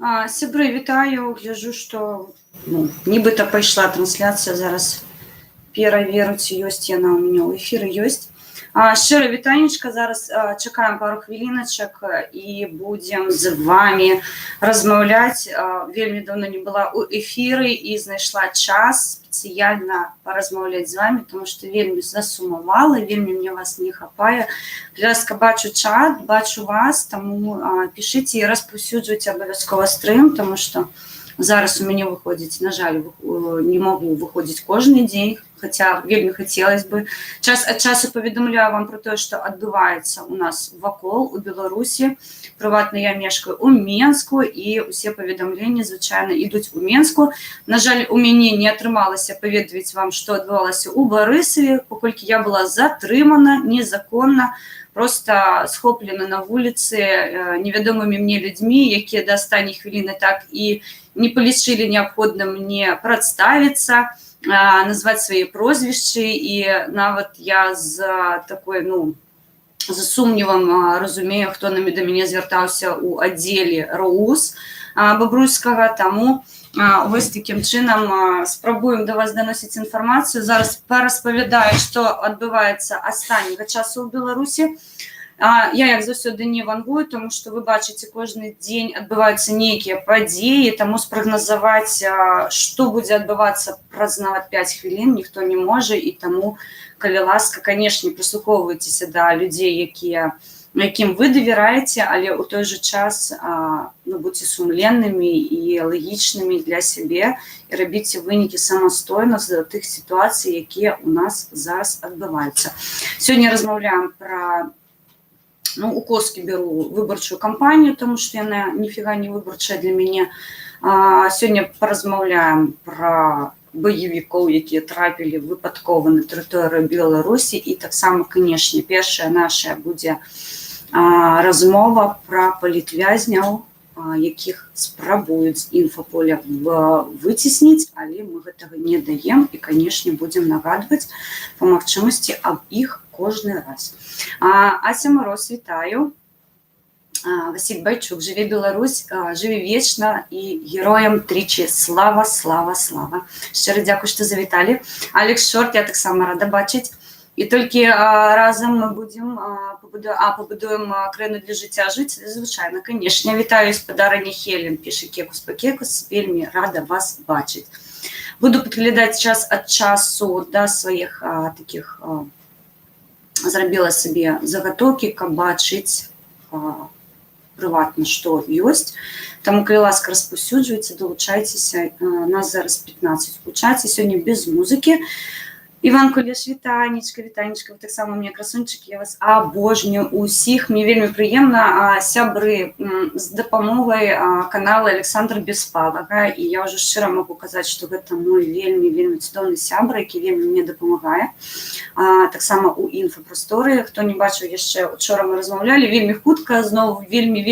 Сябры, вітаю, гляжу, што нібыта пайшла трансляцыя, зараз пераверу, ці ёсць яна ў мяне ў эфіры ёсць. Шчыра вітанечка, зараз чакаем пару хвіліначак і будзем з вами размаўляць. Вельмі даўно не была ў эфіры і знайшла час спецыяльна паразмаўляць з вами, тому што вельмі засумавала, вельмі мне вас не хапае. Ласка, бачу чат, бачу вас, таму пішыце і распаўсюджвайце абавязкова стрым, тому што зараз у мяне выходзіць, на жаль, не могу выходзіць кожны дзень, хаця вельмі хацелось бы. Час ад часу паведамляю вам про тое, што адбываецца у нас вакол у Беларусі. Прыватна я мешкаю ў Менску, і ўсе паведамленні звычайна ідуць у Менску. На жаль, у мяне не атрымалася паведаміць вам, што адбывалася ў Барысаве, паколькі я была затрымана незаконна, просто схоплена на вуліцы невядомымі мне людзьмі, якія да астанняй хвіліны так і не палічылі неабходным мне прадставіцца, назваць свае прозвішчы, і нават я з такой, з сумневам разумею, хто да мяне звяртаўся ў аддзеле РОУС бабруйскага, таму вось такім чынам спрабуем да вас даносіць інфармацыю. Зараз параспавядаю, што адбываецца астанняга часу ў Беларусі. Я, як заўсёды, не вангую, тому што вы бачыце, кожны дзень адбываюцца нейкія падзеі, таму спрагназаваць, што будзе адбывацца праз нават 5 хвілін, ніхто не можа, і таму, калі ласка, канешне, прыслухоўвайцеся да людзей, якім вы давяраеце, але ў той жа час будзьце сумленнымі і лагічнымі для сябе і рабіце вынікі самастойна з тых сітуацый, якія ў нас зараз адбываюцца. Сёння размаўляем пра у коскі беру выбарчую кампанію, тому што яна ніфіга не выбарчая для мяне. Сёння паразмаўляем пра баевікоў, якія трапілі выпадкова на тэрыторыю Беларусі, і таксама, канешне, першая наша будзе размова пра палітвязняў, якіх спрабуюць з інфаполя выцесніць, але мы гэтага не даем і, канешне, будзем нагадваць па магчымасці аб іх кожны раз. Ася Мороз, вітаю. Васіль Байчук, жыве Беларусь, жыве вечна і героям тричі слава, слава, слава. Шчыра дзякуй, што завіталі. Алекс Шорт, я таксама рада бачыць. І толькі разам мы будзем пабудуем краіну для жыцця жыць, звычайна, канешне. Вітаю спадарыня Хелен, піша Кекус па Кекус, вельмі рада вас бачыць. Буду падглядаць час ад часу да сваіх такіх, зрабіла сабе загатоўкі, каб бачыць прыватна, што ёсць. Таму, калі ласка, распаўсюджвайце, далучайцеся, нас зараз 15 у чаце, сёння без музыкі. Іван Кулеш, вітанечка, вы таксама мне красунчыкі, я вас абожнюю усіх, мне вельмі прыемна, сябры, з дапамогай канала Александра Беспалага, і я ўжо шчыра магу казаць, што гэта мой вельмі цудоўны сябра, які вельмі мне дапамагае, таксама ў інфапрасторы. Хто не бачыў яшчэ, учора мы размаўлялі, вельмі хутка, зноў вельмі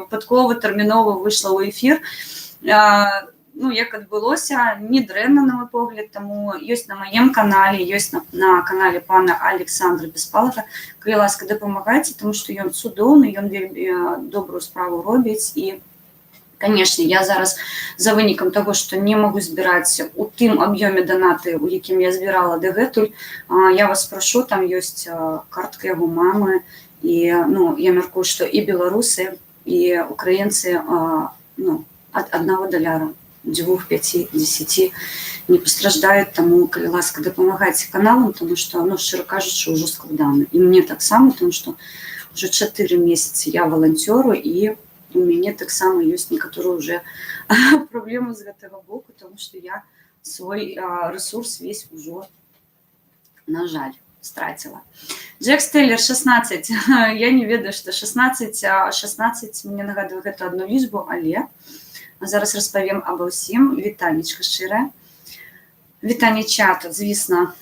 выпадкова, тэрмінова выйшла ў эфір. Як адбылося, не дрэнна, на мой погляд, таму ёсць на маім канале, ёсць на канале пана Александра Беспалага. Калі ласка, дапамагайце, таму што ён цудоўны, ён вельмі добрую справу робіць. І, канешне, я зараз за вынікам таго, што не магу збіраць у тым аб'ёме данаты, у якім я збірала дагэтуль, я вас прашу, там ёсць картка яго мамы, і я мяркую, што і беларусы, і украінцы ад $1, 2, 5, 10 не пастраждаюць, таму, калі ласка, дапамагайце каналам, таму што, шчыра кажучы, ўжо складана. І мне таксама, таму што ўжо 4 месяцы я валанцёру, і у мяне таксама ёсць некаторыя ўжо праблемы з гэтага боку, таму што я свой рэсурс весь ужо, на жаль, страціла. Джек Стеллер, 16. Я не ведаю, што 16, мне нагадвае гэту адну лічбу, але зараз распавем аба ўсім. Вітанечка шчырая. Вітанне чат, звісно.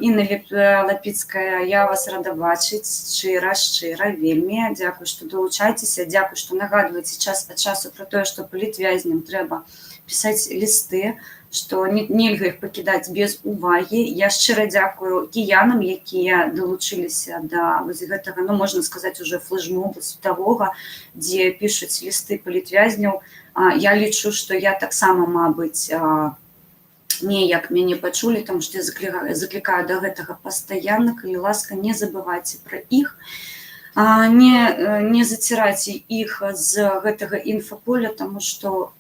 Інна Лапіцкая, я вас рада бачыць, шчыра, вельмі. Дзякую, што далучаецеся, дзякую, што нагадваеце час ад часу пра тое, што палітвязням трэба пісаць лісты, што нельга іх пакідаць без увагі. Я шчыра дзякую кіянам, якія далучыліся да вось гэтага, ну, можна сказаць, уже флэшмобу светавога, дзе пішуць лісты палітвязняў. Я лічу, што я таксама, мабыць, неяк мяне пачулі, таму што я заклікаю да гэтага пастаянна, калі ласка, не забывайце пра іх, не зацірайце іх з гэтага інфаполя, таму што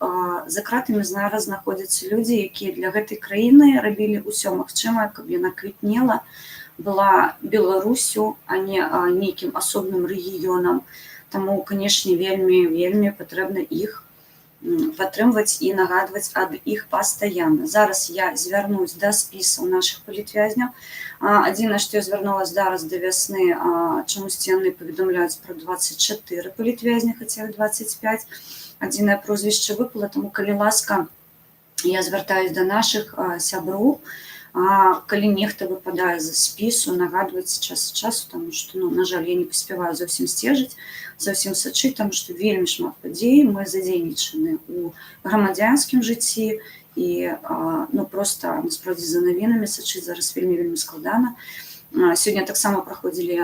за кратамі зараз знаходзяцца людзі, якія для гэтай краіны рабілі ўсё магчымае, каб яна квітнела, была Беларусю, а не нейкім асобным рэгіёнам. Таму, канешне, вельмі патрэбна іх падтрымваць і нагадваць аб іх пастаянна. Зараз я звярнусь да спісаў нашых палітвязняў. Адзінае, што я звярнулася зараз да вясны, чамусьці яны паведамляюць пра 24 палітвязня, хаця 25. Адзінае прозвішча выпала, таму, калі ласка, я звяртаюсь да нашых сяброў. Калі нехта выпадае за спісу, нагадваецца час ад часу, таму што, ну, на жаль, я не паспяваю зусім сцежыць, зусім сачыць, таму што вельмі шмат падзей, мы задзейнічаны ў грамадзянскім жыцці і, ну, проста, насправдзе, за навінамі сачыць зараз вельмі складана. Сёння таксама праходзілі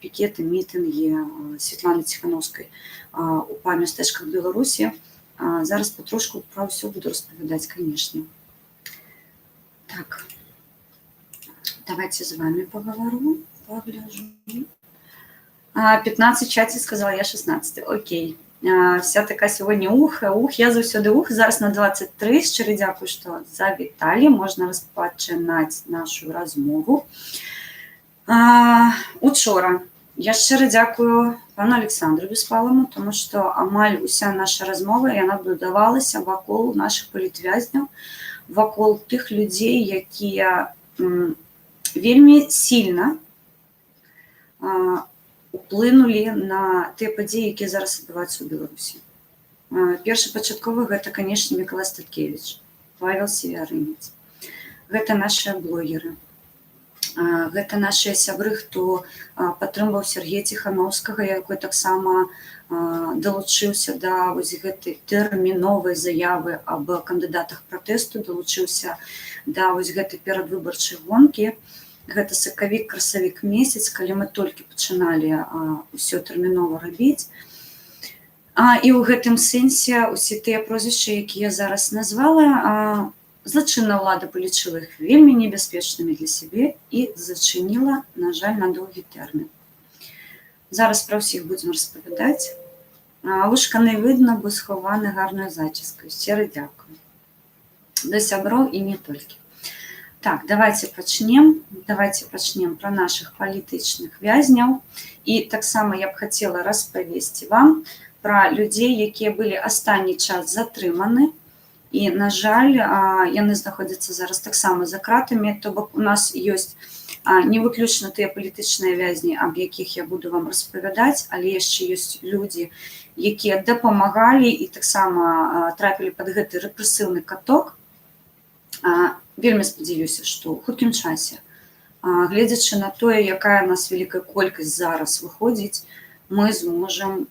пікеты, мітынгі Светланы Ціханаўскай у мястэчках Беларусі. Зараз патрошку пра ўсё буду распавядаць, канешне. Так. Давайте с вами поговорю, погляжу. 15 в чате сказала, я 16. Окей. Вся така сьогодні я заўсёды зараз на 23. Шчыра дзякую, што завіталі. Можна распачынаць нашу размову. Учора я шчыра дзякую пану Александру Беспалому, тому што амаль уся наша размова, яна будавалася вакол нашых палітвязняў, вакол тых людзей, якія вельмі сильна уплынулі на тыя падзеі, якія зараз адбываюцца ў Беларусі. Першапачатковы гэта, канешне, Мікалай Статкевіч, Павел Севярынец. Гэта нашыя блогеры. Гэта нашыя сябры, хто падтрымваў Сергея Ціханаўскага, якой таксама далучыўся да вось гэтай тэрміновай заявы аб кандыдатах пратэсту, далучыўся да вось гэтай перадвыбарчай гонкі. Гэта сакавік, красавік месяц, калі мы толькі пачыналі ўсё тэрмінова рабіць. І ў гэтым сэнсе усе тыя прозвішчы, якія я зараз назвала, злачынная ўлада палічыла іх вельмі небяспечнымі для сябе і зачыніла, на жаль, на доўгі тэрмін. Зараз пра ўсіх будзем распавядаць. Вышканы видно, бо схованы гарною зачіскою. Шчыра дзякую. Да сяброў і не толькі. Так, давайте пачнем пра нашых палітычных вязняў. І таксама я б хацела распавесці вам пра людзей, якія былі астатні час затрыманы. І, на жаль, яны знаходзяцца зараз таксама за кратамі, то бок у нас ёсць не выключна тыя палітычныя вязні, аб якіх я буду вам распавядаць, але яшчэ ёсць людзі, якія дапамагалі і таксама трапілі пад гэты рэпрэсіўны каток. Вельмі спадзяюся, што ў хуткім часе, гледзячы на тое, якая ў нас вялікая колькасць зараз выходзіць, мы зможам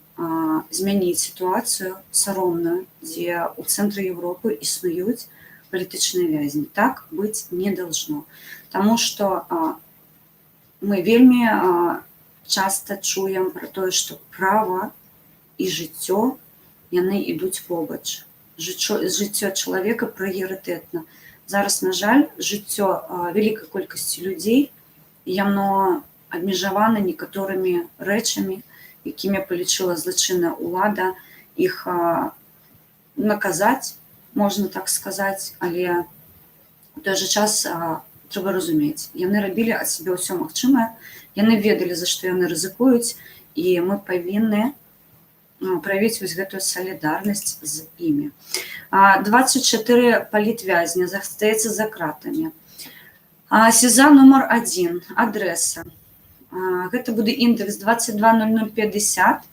змяніць сітуацыю саромную, дзе ў цэнтры Европы існуюць палітычныя вязні. Так быць не должно. Таму што мы вельмі часта чуем пра тое, што права і жыццё, яны ідуць побач. Жыццё чалавека прыярытэтна. Зараз, на жаль, жыццё вялікай колькасці людзей, яно абмежавана некаторымі рэчамі, якімі палічыла злачынная ўлада, іх наказаць, можна так сказаць, але у той жа час трэба разумець, яны рабілі ад сябе ўсё магчымае, яны ведалі, за што яны рызыкуюць, і мы павінны праявіць вось гэтую салідарнасць з імі. 24 палітвязня застаецца за кратамі. СІЗА нумар 1, адрэса. Гэта будзе індекс 220050,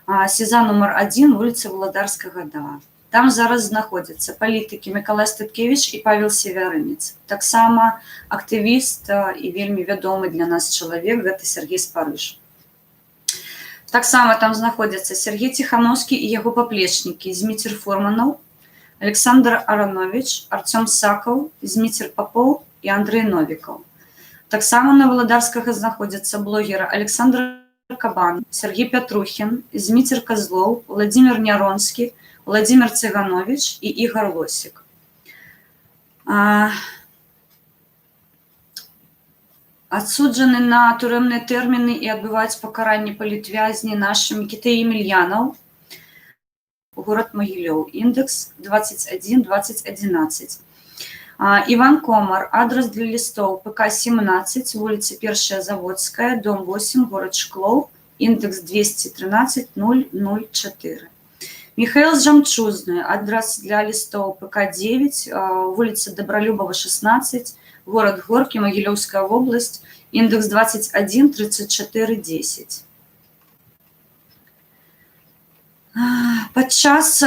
СІЗА нумар 1, вуліца Валадарскага 2. Там зараз знаходзяцца палітыкі Мікалай Статкевіч і Павел Севярынец. Таксама актывіст і вельмі вядомы для нас чалавек, гэта Сергей Спарыш. Таксама там знаходзяцца Сергей Ціхановскі і яго паплечнікі, Зміцер Фурманаў, Александр Аранович, Артём Сакаў, Зміцер Папоў і Андрэй Новікаў. Таксама на Валадарскага знаходзяцца блогеры Александр Кабан, Сергей Пятрухін, Зміцер Козлоў, Владимир Няронскі, Владимир Цыганович і Ігор Лосік. Адсуджаны на турэмныя тэрміны і адбываюць пакаранне палітвязні нашы Мікіта Емельянаў, город Магілёў, індекс 21-2011. Іван Комар, адрес для лістов ПК 17, вуліца Першая Заводская, дом 8, город Шклоў, індекс 213-004. Михаил Жамчужны, адрес для листов ПК 9, улица Добролюбова, 16, город Горки, Могилевская область, индекс 21-34-10. Падчас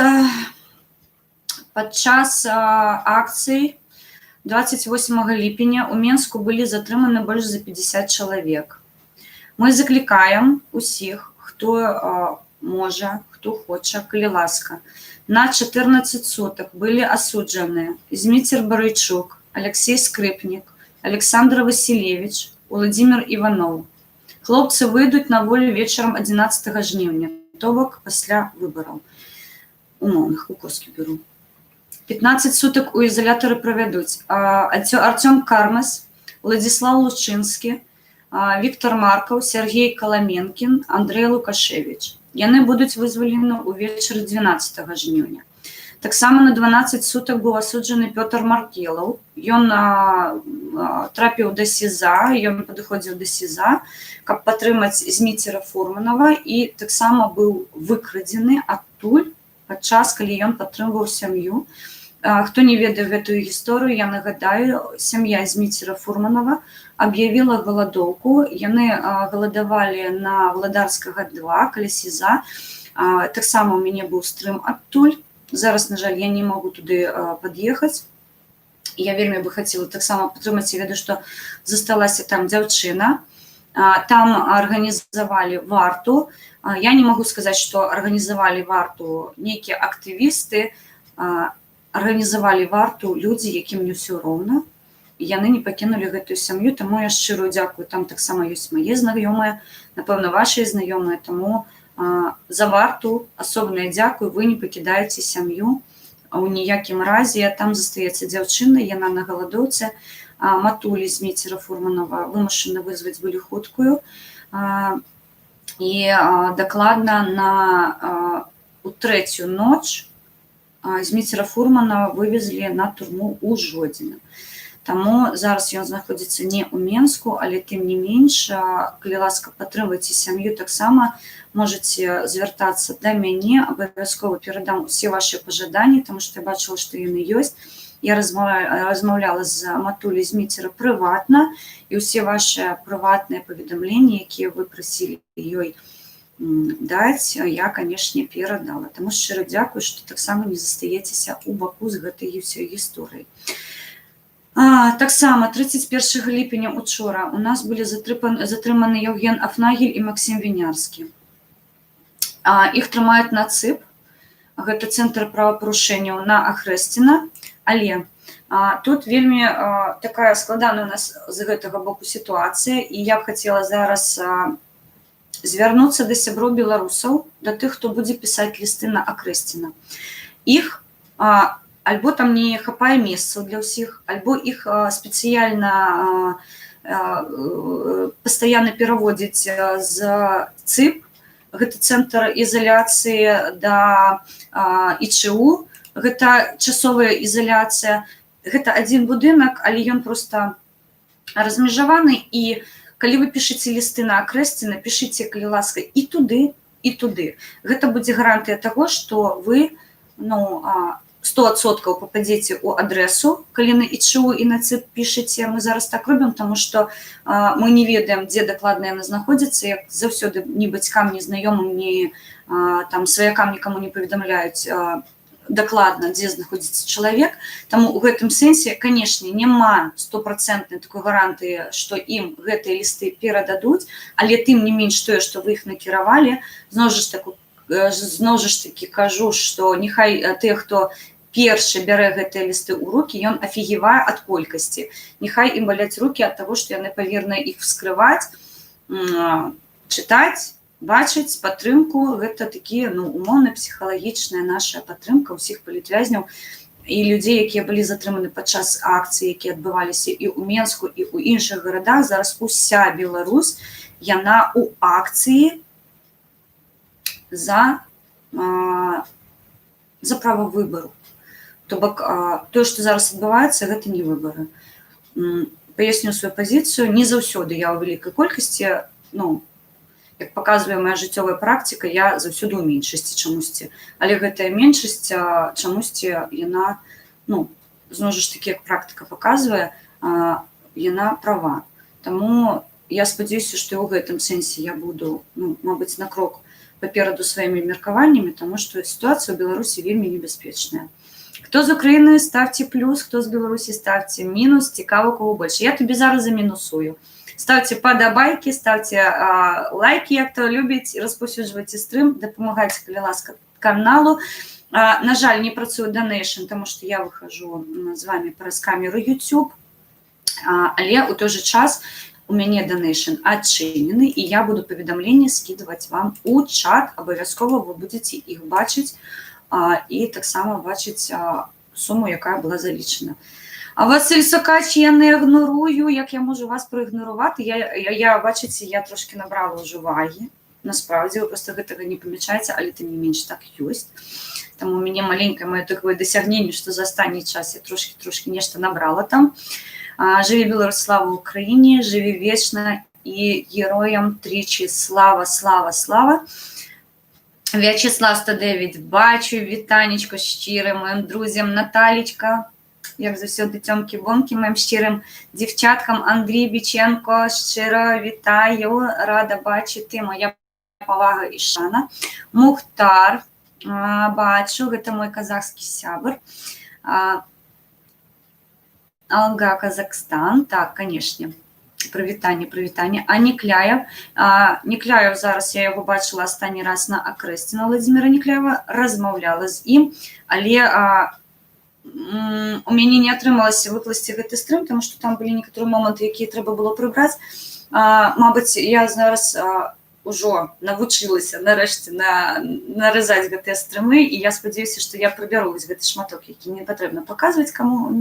акций 28 ліпеня у Менску были затрыманы больше за 50 человек. Мы закликаем усіх, хто можа, хто хоча, калі ласка. На 14 суток были осуджены Зміцер Барайчук, Алексей Скрипник, Александр Василевич, Владимир Иванов. Хлопцы выйдуць на волю вечером 11 жніўня, то бок пасля выбораў. Умоўных, у Коскі беру. 15 суток у изолятора проведуть Артем Кармас, Владислав Лучинский, Виктор Марков, Сергей Коломенкин, Андрей Лукашевич. Яны будуць вызвалены ўвечары 12 жніўня. Таксама на 12 суток быў асуджаны Пётр Маркелаў. Ён трапіў да СІЗА, ён падыходзіў да СІЗА, каб падтрымаць Зміцера Фурманава, і таксама быў выкрадзены адтуль падчас, калі ён падтрымваў сям'ю. Хто не ведае гэтую гісторыю, я нагадаю, сям'я Зміцера Фурманава аб'явіла галадоўку. Яны галадавалі на Валадарскага 2, каля СІЗА. Таксама у мяне быў стрым адтуль. Зараз, на жаль, я не магу туды пад'ехаць. Я вельмі бы хацела таксама падтрымаць, я ведаю, што засталася там дзяўчына. Там арганізавалі варту. Я не магу сказаць, што арганізавалі варту нейкія актывісты, арганізавалі варту людзі, якім не ўсё роўна. Яны не пакінулі гэтую сям'ю, таму я шчырую дзякую. Там таксама ёсць мае знаёмыя, напэўна, вашыя знаёмыя, таму за варту асобнае дзякую, вы не пакідаеце сям'ю ў ніякім разе. Там застаецца дзяўчына, яна на галадоўцы. Матулі Зміцера Фурманова вымушаны вызваць былі хуткую. І дакладна у трэцюю ноч Зміцера Фурмана вывезлі на турму ў Жодзіна. Таму зараз ён знаходзіцца не ў Менску, але тым не менш, калі ласка, падтрымвайце сям'ю, таксама можаце звяртацца да мяне, абавязкова перадам усе вашыя пажаданні, таму што я бачыла, што яны ёсць. Я размаўляла з матуляй Зміцера прыватна, і ўсе вашыя прыватныя паведамленні, якія вы прасілі ёй даць, я, канешне, перадала. Таму шчыра дзякую, што таксама не застаецеся ў баку з гэтай ўсёй гісторыяй. Таксама 31 ліпеня учора у нас былі затрыманы Евген Афнагель і Максим Вінярскі. Іх трымаюць на ЦИП, гэта цэнтр правапарушэнняў на Ахрэсціна, але тут вельмі такая складаная у нас з гэтага боку сітуацыя, і я б хацела зараз звярнуцца да сяброў беларусаў, да тых, хто будзе пісаць лісты на Ахрэсціна. Іх альбо там не хапае месцаў для ўсіх, альбо іх спецыяльна пастаянна пераводзяць з ЦИП, гэта цэнтр ізаляцыі, да ІЧУ, гэта часовая ізаляцыя. Гэта адзін будынак, але ён проста размежаваны, і калі вы пішыце лісты на Ахрэсціна, пішыце, калі ласка, і туды, і туды. Гэта будзе гарантыя таго, што вы 100% попадзеце ў адресу, калі на ІЧУ і на ЦИП пішыце. Мы зараз так робім, таму што мы не ведаем, дзе дакладна яны знаходзяцца. Як заўсёды ні бацькам, ні знаёмым, ні сваякам нікаму не паведамляюць дакладна, дзе знаходзіцца чалавек. Таму ў гэтым сэнсе, канешне, няма 100% такой гарантыі, што ім гэтыя лісты перададуць, але тым не менш тое, што вы іх накіравалі, зноў ж такі кажу, што няхай тыя, хто першы бярэ гэтыя лісты ў рукі, ён афігевае ад колькасці. Няхай ім баляць рукі ад таго, што яны павінны іх вскрываць, чытаць, бачыць падтрымку. Гэта такі, умоўна псіхалагічная наша падтрымка ўсіх палітвязняў і людзей, якія былі затрыманы падчас акцыі, якія адбываліся і ў Менску, і ў іншых гарадах. Зараз уся Беларусь, яна ў акцыі за права выбару. То бок, тое, што зараз адбываецца, гэта не выбары. Паясню сваю пазіцыю. Не заўсёды я ў вялікай колькасці, як паказвае моя жыццёвая практыка, я заўсёды ў меншасці чамусьці. Але гэтая меншасць чамусьці, яна, зноў ж такі, як практыка паказвае, яна права. Таму я спадзяюся, што і ў гэтым сэнсе я буду, мабыць, на крок папераду сваімі меркаваннямі, таму што сітуацыя ў Беларусі вельмі небяспечная. Хто з Украіны, ставце плюс, хто з Беларусі, ставце мінус, цікава, кого больш. Я тобі зараз замінусую. Ставьте падабайки, ставьте лайки, як то любіць, распаўсюджвайце стрым, дапамагайце, калі ласка, каналу. На жаль, не працуе донейшн, тому што я выхожу з вами праз камеру YouTube, але ў той жа час у мяне донейшн адчынены, і я буду паведамленні скідваць вам у чат. Абавязкова вы будзеце іх бачыць і таксама бачыць суму, якая была залічана. А Василь Сокач, я не ігнорую, як я можу вас проігнорувати. Я бачыце, я трошки набрала ўжо вагі. Насправді, ви просто гэтага не памічаеце, але тым не менш так ёсць. Таму у мяне маленькае маё такое дасягненне, што за астатні час я трошки нешта набрала там. Жыве Беларусь, слава Украіне, жыве вечна і героям тричі слава, слава, слава. В'ячеслав 109, бачу, вітанечко щире моїм друзям, Наталічка, як заўсёды, цёмкі-бомкі, моїм щирим дівчаткам, Андрій Біченко, щиро вітаю, рада бачити, моя павага і шана. Мухтар, бачу, гэта мой казахскі сябр. Алга, Казахстан, так, канешне. Прывітанне. А Некляев. Некляев, зараз я яго бачыла астатні раз на акрэсце на Владзіміра Некляева, размаўляла з ім, але у мяне не атрымалася выкласці гэты стрым, тому што там былі некаторыя моманты, якія трэба было прыбраць. Мабыць, я зараз ужо навучылася нарэшце нарэзаць гэтыя стрымы, і я спадзяюся, што я прыбяру гэты шматок, які не патрэбна паказваць каму.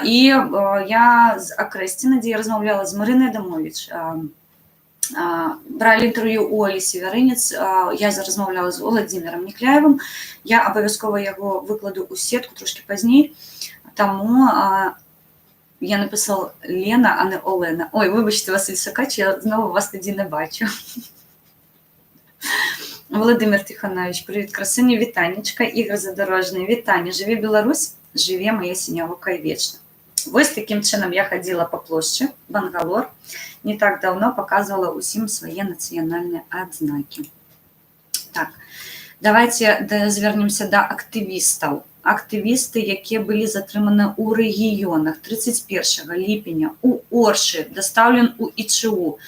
І я з Акрэсціна, дзе я размаўляла з Марынай Адамович, бралі інтэрв'ю у Алісі Вярынец, я размаўляла з Владзімірам Некляевым, я абавязкова яго выкладу ў сетку трошки пазней, таму я написала Лена, а не Олена. Ой, вибачте, Василь Сокач, я знову вас тоді не бачу. Володимир Тихонович, привіт, красуні, вітанечка, Ігор Задорожний, вітання, живе Білорусь, живе моя сінявока і вічна. Вось таким чином я ходила по площі Бангалор, не так давно показывала усім свої національні адзнаки. Так, давайте звернемся до активістаў. Активісты, які былі затрыманы ў рэгіёнах 31 ліпеня у Оршы, дастаўлен у ІЧУ.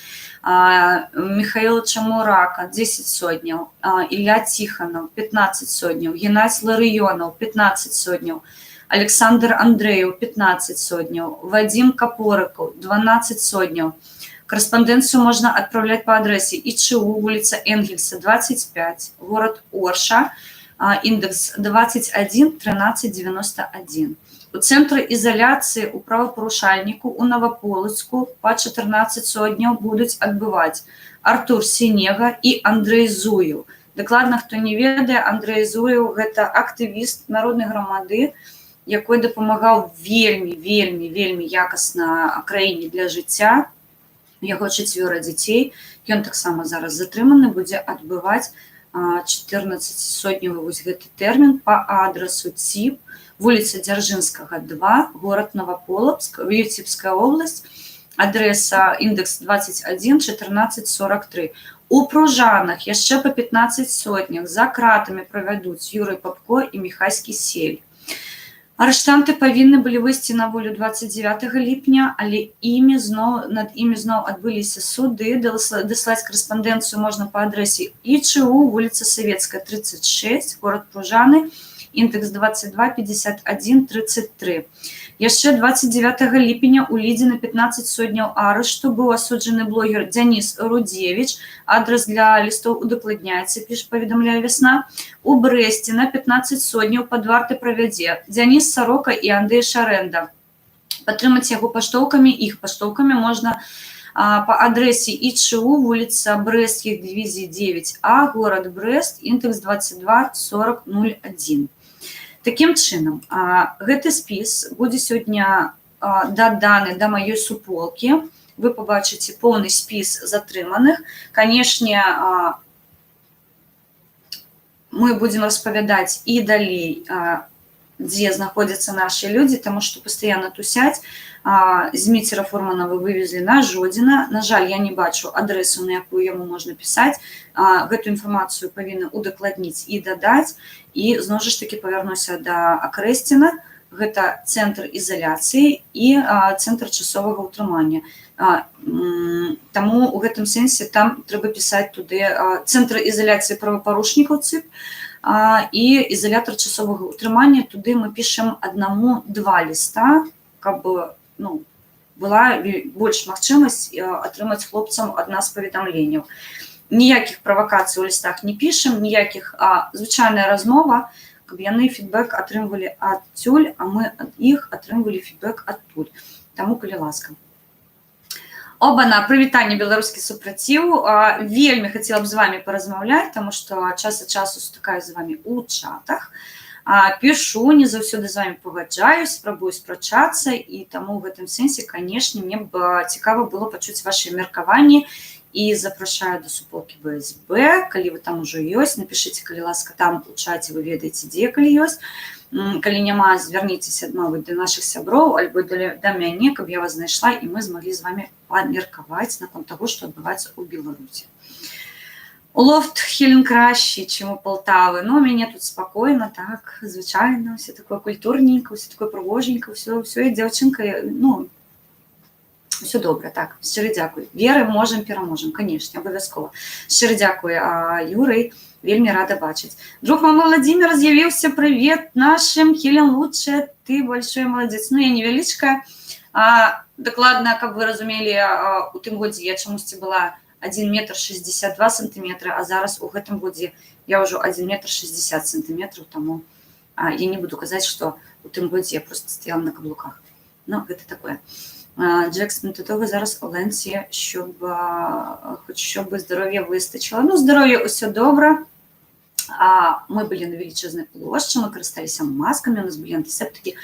Михаил Чамурака 10 сотняў, Ілля Тихонов 15 сотняў, Геннадзь Ларыёнаў 15 сотняў, Александр Андреев 15 сотняў, Вадим Капорыкаў 12 сотняў. Корреспонденцию можно отправлять по адресе ИЧУ, улица Энгельса, 25, город Орша, индекс 21 13 91. У центру изоляции у правопорушальніку у Новополоцку по 14 сотняў будуць адбываць Артур Сінега і Андрей Зуев. Дакладна, хто не ведае, Андрей Зуев – гэта актывіст народнай грамады, якой дапамагаў вельмі якасна краіне для жыцця. Яго 4 дзяцей. Ён таксама зараз затрыманы, будзе адбываць 14 сотняў вось гэты тэрмін по адресу ЦІП, вуліца Дзяржынскага, 2, город Новополоцк, Віцебская область, адреса индекс 21 14 43. У Пружанах яшчэ па 15 сотнях за кратамі правядуць Юрый Папко і Міхась Кісель. Арыштанты павінны былі выйсці на волю 29 ліпня, але над імі зноў адбыліся суды. Даслаць карэспандэнцыю можна па адрэсе ІЧУ, вуліца Савецкая, 36, горад Пружаны, індекс 22 51 33. Яшчэ 29 ліпеня у Лідзе на 15 сотняў арышту быў асуджаны блогер Дзяніс Рудзевіч. Адрас для лістоў удакладняецца, паведамляе Вясна. У Брэсце на 15 сотняў пад вартай правядзе Дзяніс Сарока і Андрэй Шарэнда. Падтрымаць яго іх паштоўкамі можна па адрэсе ІЧУ, вуліца Брэсцкіх дывізій 9А, горад Брэст, індекс 22 40 01. Такім чынам, гэты спіс будзе сёння даданы да маёй суполкі. Вы пабачыце поўны спіс затрыманых. Канешне, мы будзем распавядаць і далей, дзе знаходзяцца нашы людзі, таму што пастаянна тусяць. Зміцера Фурманова вывезлі на Жодзіна. На жаль, я не бачу адрэсу, на якую яму можна пісаць. Гэту інфармацыю павінны удакладніць і дадаць. І зноў жа ж такі павярнуся да акрэсціна. Гэта цэнтр ізаляцыі і цэнтр часовага ўтрымання. Таму у гэтым сэнсе там трэба пісаць туды цэнтр ізаляцыі правапарушнікаў ЦІП і ізалятар часовага ўтрымання. Туды мы пішам 1-2 ліста, каб была больш магчымасць атрымаць хлопцам ад нас паведамленняў. Ніякіх правакацый у лістах не пішам, ніякіх, звычайная размова, каб яны фідбэк атрымвалі адтуль, а мы ад іх атрымвалі фідбэк адтуль. Таму, калі ласка. Обана, прывітанне, беларускі супраціў. Вельмі хацела б з вамі паразмаўляць, таму што час ад часу сутыкаю з вамі ў чатах. Пішу, не заўсёды з вамі пагаджаюсь, спрабую спрачацца, і таму ў гэтым сэнсе, канешне, мне б цікава было пачуць вашыя меркаванні і запрашаю да суполкі БСБ. Калі вы там ужо ёсць, напішыце, калі ласка, там у чаце вы ведаеце, дзе, калі ёсць. Калі няма, звярніцеся адмовы да нашых сяброў альбо да мяне, каб я вас знайшла і мы змаглі з вамі памеркаваць наконт таго, што адбываецца ў Беларусі. Улофт Хелен кращий, чим у Полтави. Ну, мені тут спокійно, так, звичайно, все таке культурненько, все таке пригоженько, все, як дівчинка, ну, все добре, так, щиро дякую. Віри, можемо, переможемо, звісно, обов'язково. Щиро дякую, Юрій, вельми рада бачить. Друг мой Владимир з'явився, привіт нашим, Хелен лучше, ти большой молодець. Ну, я невеличка, докладно, як ви розуміли, у тим годі я чомусь була 1 метр 62 сантиметра, а зараз у гэтым годзе я ўжо 1 метр 60 сантиметров, таму я не буду казаць, што у тым годзе я просто стаяла на каблуках. Ну, гэта такое. Джексон, до того зараз у Ленсі, щоб здоров'я вистачило. Ну, здоров'я усе добре. Ми були на величезній площі, ми користалися масками, у нас були антисептики,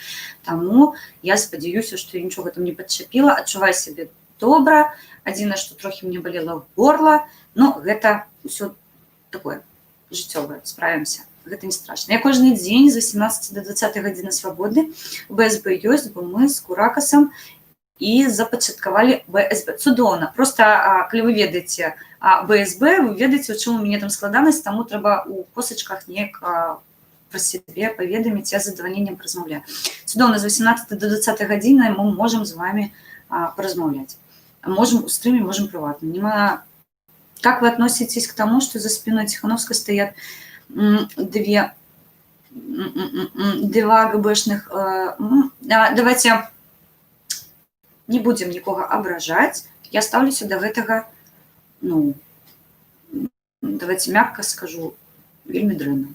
тому я сподіваюся, що я нічого там не підчепила, адчуваю себе добре. Адзінае, што трохі мне балела горла, но гэта ўсё такое жыццёвае, справімся, гэта не страшна. Я кожны дзень з 18 до 20 гадзіны свабоды у БСБ ёсць, бо мы з Куракасам і запачаткавалі БСБ. Цудоўна. Просто, калі вы ведаеце БСБ, вы ведаеце, у чым у мяне там складанасць, таму трэба у косачках неяк пра сябе паведаміць, я з задавальненнем паразмаўляю. Цудоўна, з 18 до 20 гадзіны мы можам з вами паразмаўляць. Можем у стриме, можем приватно. Как вы относитесь к тому, что за спиной Тихановской стоят два ГБшных... Давайте не будем никого ображать. Я ставлюся до гэтага, ну, давайте мягко скажу, вельмі дрэнна.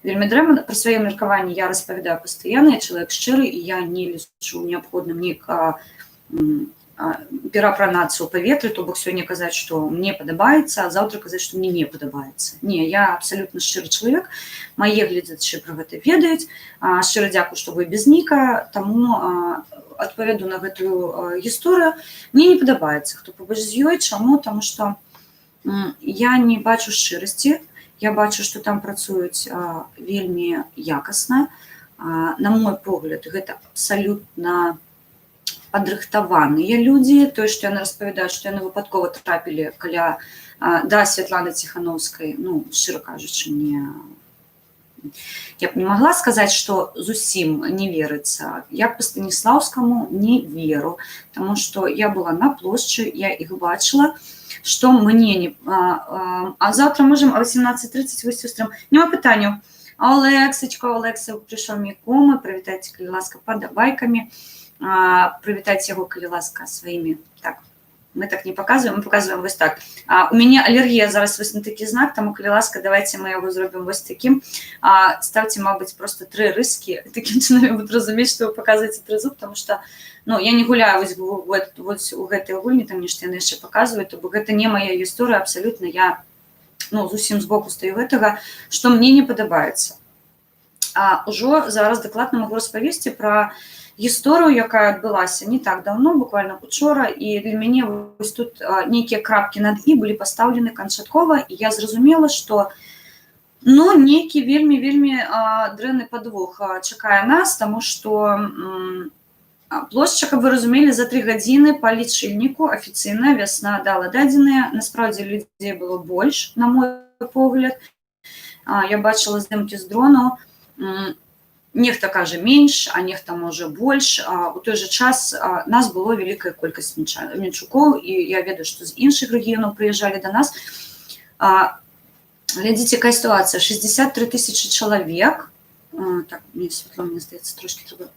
Вельмі дрэнна. Про свое меркаванне я распавядаю постоянно, я человек шчыры, и я не лічу необходным перапранаться ў паветры, то бок сёння казаць, што мне падабаецца, а заўтра казаць, што мне не падабаецца. Не, я абсалютна шчыры чалавек, мае гледачы пра гэта ведаюць. Шчыра дзякую, што вы без ніка, таму адпавяду на гэтую гісторыю. Мне не падабаецца, хто побач з ёй. Чаму? Таму што я не бачу шчырасці, я бачу, што там працуюць вельмі якасна. На мой погляд, гэта абсалютна падрыхтаваныя людзі. Тое, што яны распавядаюць, што яны выпадкова трапілі каля да Святланы Ціхановскай, ну, шчыра кажучы, я б не могла сказаць, што зусім не верыцца. Я па Станіслаўскаму не веру, таму што я была на плошчы, я іх бачыла, што мне не... А заўтра можам о 18:30 вы з сёстрам. Няма пытанняў. Олекса прыйшоў Мікома, прывітайце, калі ласка, падабайкамі, прывітайце яго, калі ласка, сваімі. Так, мы так не показываем, мы показываем вось так. У мяне алергія зараз вось на такі знак, таму, калі ласка, давайте мы яго зробім вось такім. Ставьте, мабыць, просто 3 рыски, такім чынам я буду разумець, што вы паказваеце 3 зуб, потому что, ну, я не гуляю вось у гэтай гульні, там нешта яны яшчэ паказваюць, то бок гэта не мая гісторыя, абсалютна я, ну, зусім збоку стаю гэтага, што мне не падабаецца. Ужо зараз дакладна магу распавесці пра гісторыю, якая адбылася не так даўно, буквально учора, і для мяне вось тут нейкія крапкі над «і» былі пастаўлены канчаткова, і я зразумела, што, ну, нейкі вельмі дрэнны падвох чакае нас, таму што плошча, каб вы разумелі, за 3 гадзіны па лічыльніку афіцыйна вясна дала дадзеныя, насправдзе людзей было больш, на мой погляд. Я бачыла здымкі з дрону, нехта кажа менш, а нехта можа больш. У той жа час нас было вялікая колькасць мінчукоў, і я ведаю, што з іншых рэгіёнаў прыязджалі да нас. Глядзіце, якая сітуацыя. 63 тысячы чалавек. Так, мне святло, мне здаецца, трошкі трэба.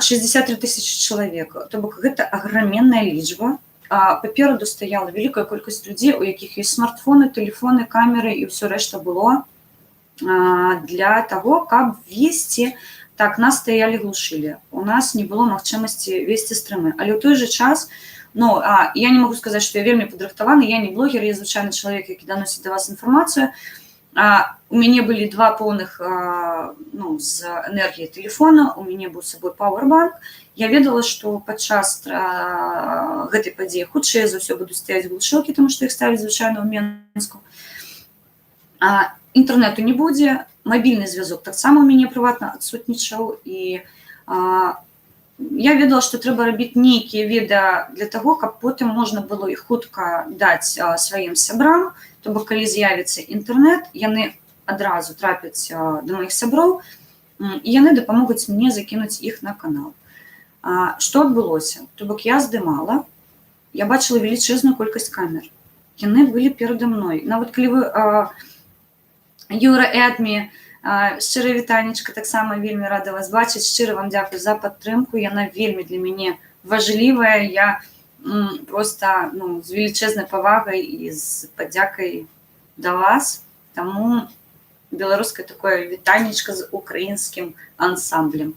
63 тысячи чалавек. То бок гэта аграменная лічба. Папераду стаяла вялікая колькасць людзей, у якіх ёсць смартфоны, тэлефоны, камеры і ўсё рэшта было для таго, каб весці. Так, нас стаялі глушылі. У нас не было магчымасці весці стрымы. Але ў той жа час, ну, я не магу сказаць, што я вельмі падрыхтаваны, я не блогер, я звычайны чалавек, які даносіць да вас інфармацыю. У мяне былі 2 поўных, ну, з энергіяй тэлефона, у мяне быў з сабой пауэрбанк. Я ведала, што падчас гэтай падзеі хутчэй за ўсё будуць стаяць глушылкі, таму што іх ставяць звычайна ў Менску. Інтэрнэту не будзе, мабільны звязок таксама ў мяне прыватна адсутнічаў, і я ведала, што трэба рабіць нейкія відэа для таго, каб потым можна было іх хутка даць сваім сябрам, то бок калі з'явіцца інтэрнэт, яны адразу трапяць да маіх сяброў, і яны дапамогуць мне закінуць іх на канал. Што адбылося? То бок я здымала, я бачыла велічэзную колькасць камер. Яны былі перада мной. Нават калі вы... Юра Эдмі, шчыра вітанечка, таксама вельмі рада вас бачыць, шчыра вам дзякую за падтрымку, яна вельмі для мяне важлівая, я просто, ну, з велічэзнай павагай і з падзякай да вас, таму беларускае такое вітанечка з украінскім ансамблем.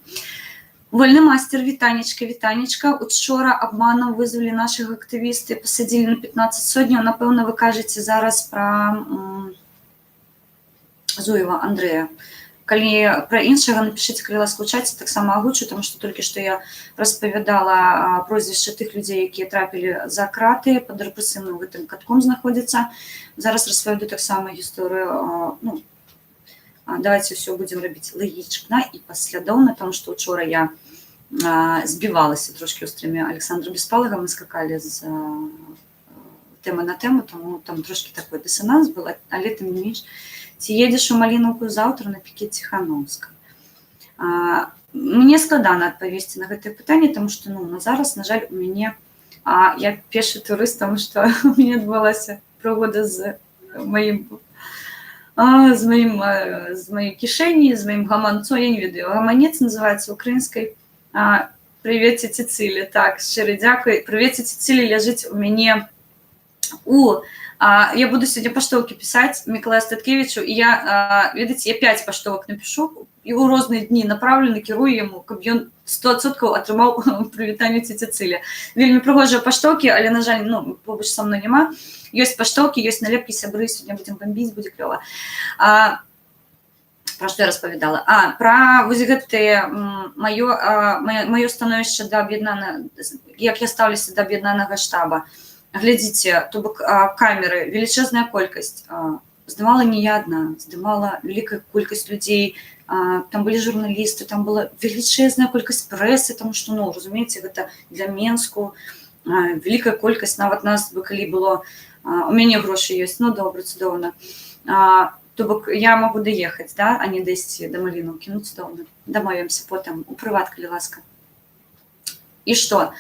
Вольны мастер, вітанечка. Учора абманам вызвалі нашых актывісты, пасадзілі на 15 сотняў. Напэўна, вы кажаце зараз пра Зуева Андрэя. Калі пра іншага, напішыце, калі ласка, у чаце, таксама агучу, таму што толькі што я распавядала прозвішча тых людзей, якія трапілі за краты, пад рэпрэсіўным гэтым катком знаходзяцца. Зараз распавяду таксама гісторыю. Ну, давайте ўсё будзем рабіць лагічна і паслядоўна, таму што учора я збівалася трошкі ў стрыме Александра Беспалага, мы скакалі з тэмы на тэму, таму там трошкі такой дысананс был, але тым не менш. Ці едзеш у Малінаўку заўтра на піке Ціхановска? Мне складана адпавесці на гэтае пытанне, таму што, ну, на зараз, на жаль, у мяне, я пешы турыст, таму што у мяне адбылася прыгода з маёй кішэні, з маім гаманцом, я не ведаю, гаманец называецца украінскай. Прывеце Цицилі, так, шчыры дзякуй. Прывеце Цицилі ляжыць у мяне у... Я буду сегодня паштовки писать Миколаю Статкевичу, и я, видите, я 5 паштовок напишу, и у розные дни направленно керую ему, каб ён 100% атрымаў прывітанне Цицилі. Вельмі прыгожыя паштоўкі, але, на жаль, ну, побач са мной няма. Ёсць паштоўкі, ёсць налепкі, сябры, сегодня будем бомбіць, будзе клёва. Пра што я распавядала? Пра вось гэтае маё становішча да аб'яднанага, як я стаўлюся да аб'яднанага штаба. Глядзіце, то бок камеры, велічэзная колькасць. Здымала не я адна, здымала вялікая колькасць людзей, там былі журналісты, там была велічэзная колькасць прэсы, таму што, ну, разумееце, гэта для Менску вялікая колькасць, нават нас бы калі было У мяне грошы ёсць, ну добра, цудоўна. То бок я магу даехаць, да, а не дайсці да Малінаўкі, ну цудоўна. Дамовімся потым у прыват, калі ласка. І што?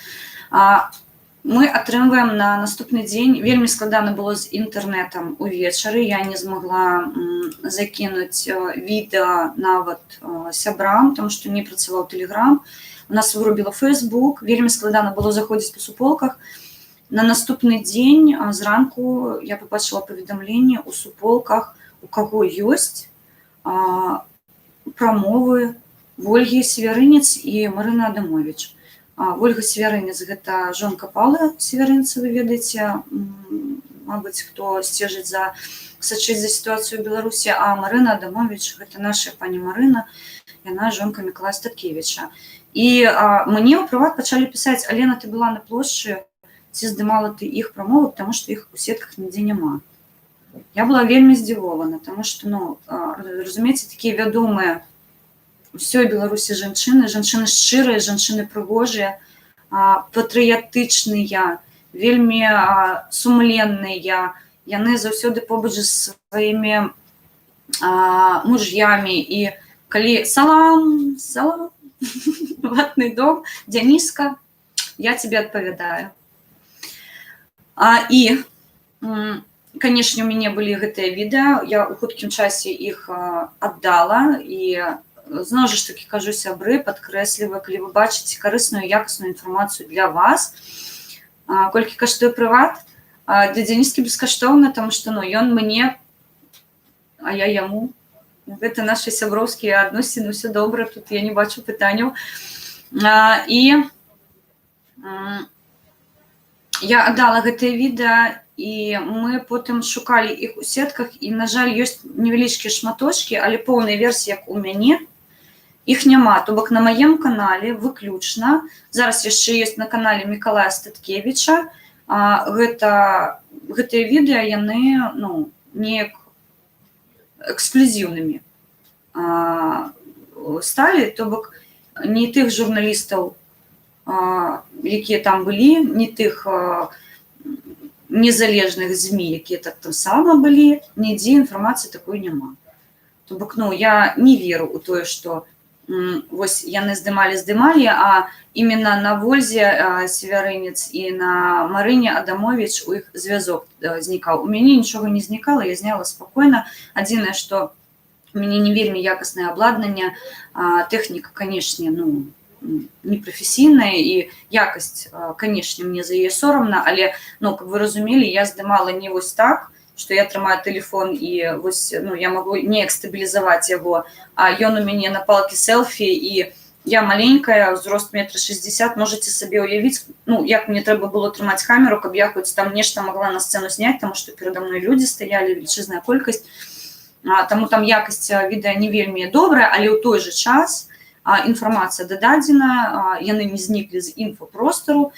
Мы атрымваем на наступны дзень, вельмі складана было з інтэрнэтам увечары, я не змагла закінуць відэа нават сябрам, тому што не працаваў Тэлеграм, у нас вырубіла Фэйсбук, вельмі складана было заходзіць па суполках. На наступны дзень зранку я пабачыла паведамленне ў суполках, у каго ёсць прамовы Вольгі Севярынец і Марына Адамовіч. Вольга Севярынец – гэта жонка Паўла Севярынца, вы ведаеце, мабыць, хто сцежыць сачыць за сітуацыю ў Беларусі, а Марына Адамовіч – гэта наша пані Марына, яна жонка Мікалая Статкевіча. І мне ў прыват пачалі пісаць: Алена, ты была на плошчы, ці здымала ты іх прамовы, таму што іх у сетках нідзе няма. Я была вельмі здзівована, таму што, ну, разумееце, такія вядомыя ўсёй Беларусі жанчыны шчырыя, жанчыны прыгожыя, патрыятычныя, вельмі сумленныя. Яны заўсёды побач з сваімі муж'ямі. І калі салам, ватны дом, Дзяніска, я тебе адпавядаю. І, канешне, у мяне былі гэтыя відэа, я ў хуткім часе іх аддала, і зноў жа ж такі кажу, сябры, падкрэсліваю, калі вы бачыце карысную, якасную інфармацыю для вас, колькі каштуе прыват, для Дзяніскі бескаштоўна, таму што, ну, ён мне, а я яму. Гэта нашы сяброўскія адносіны, усё добра, тут я не бачу пытанняў. І я аддала гэтыя відэа, і мы потым шукалі іх у сетках, і, на жаль, ёсць невялічкія шматочкі, але поўнай версіі, як у мяне, іх няма. То бок на маім канале выключна, зараз яшчэ ёсць на канале Мікалая Статкевіча, гэтыя відэа, яны, ну, неяк эксклюзіўнымі сталі, то бок не тых журналістаў, якія там былі, не тых незалежных ЗМІ, якія так сама былі, нідзе інфармацыі такой няма. То бок, ну, я не веру ў тое, што вось яны здымалі, а именно на Вользе Севярынец і на Марыне Адамовіч у іх звязок знікаў. У мяне нічога не знікала, я зняла спакойна. Адзінае, што у мяне не вельмі якаснае абладнанне, тэхніка, канешне, ну, непрафесійная, і якасць, канешне, мне за яе сорамна, але, ну, каб вы разумелі, я здымала не вось так, што я трымаю тэлефон і вось, ну, я магу неяк стабілізаваць яго, а ён у мяне на палкі селфі, і я маленькая, узрост 1,60 м, можаце сабе ўявіць, ну, як мне трэба было трымаць камеру, каб я хоць там нешта магла на сцэну зняць, таму што перада мной людзі стаялі, велічызная колькасць, таму там якасць відэа не вельмі добрая, але ў той жа час інфармацыя дададзена, яны не зніклі з інфопростору.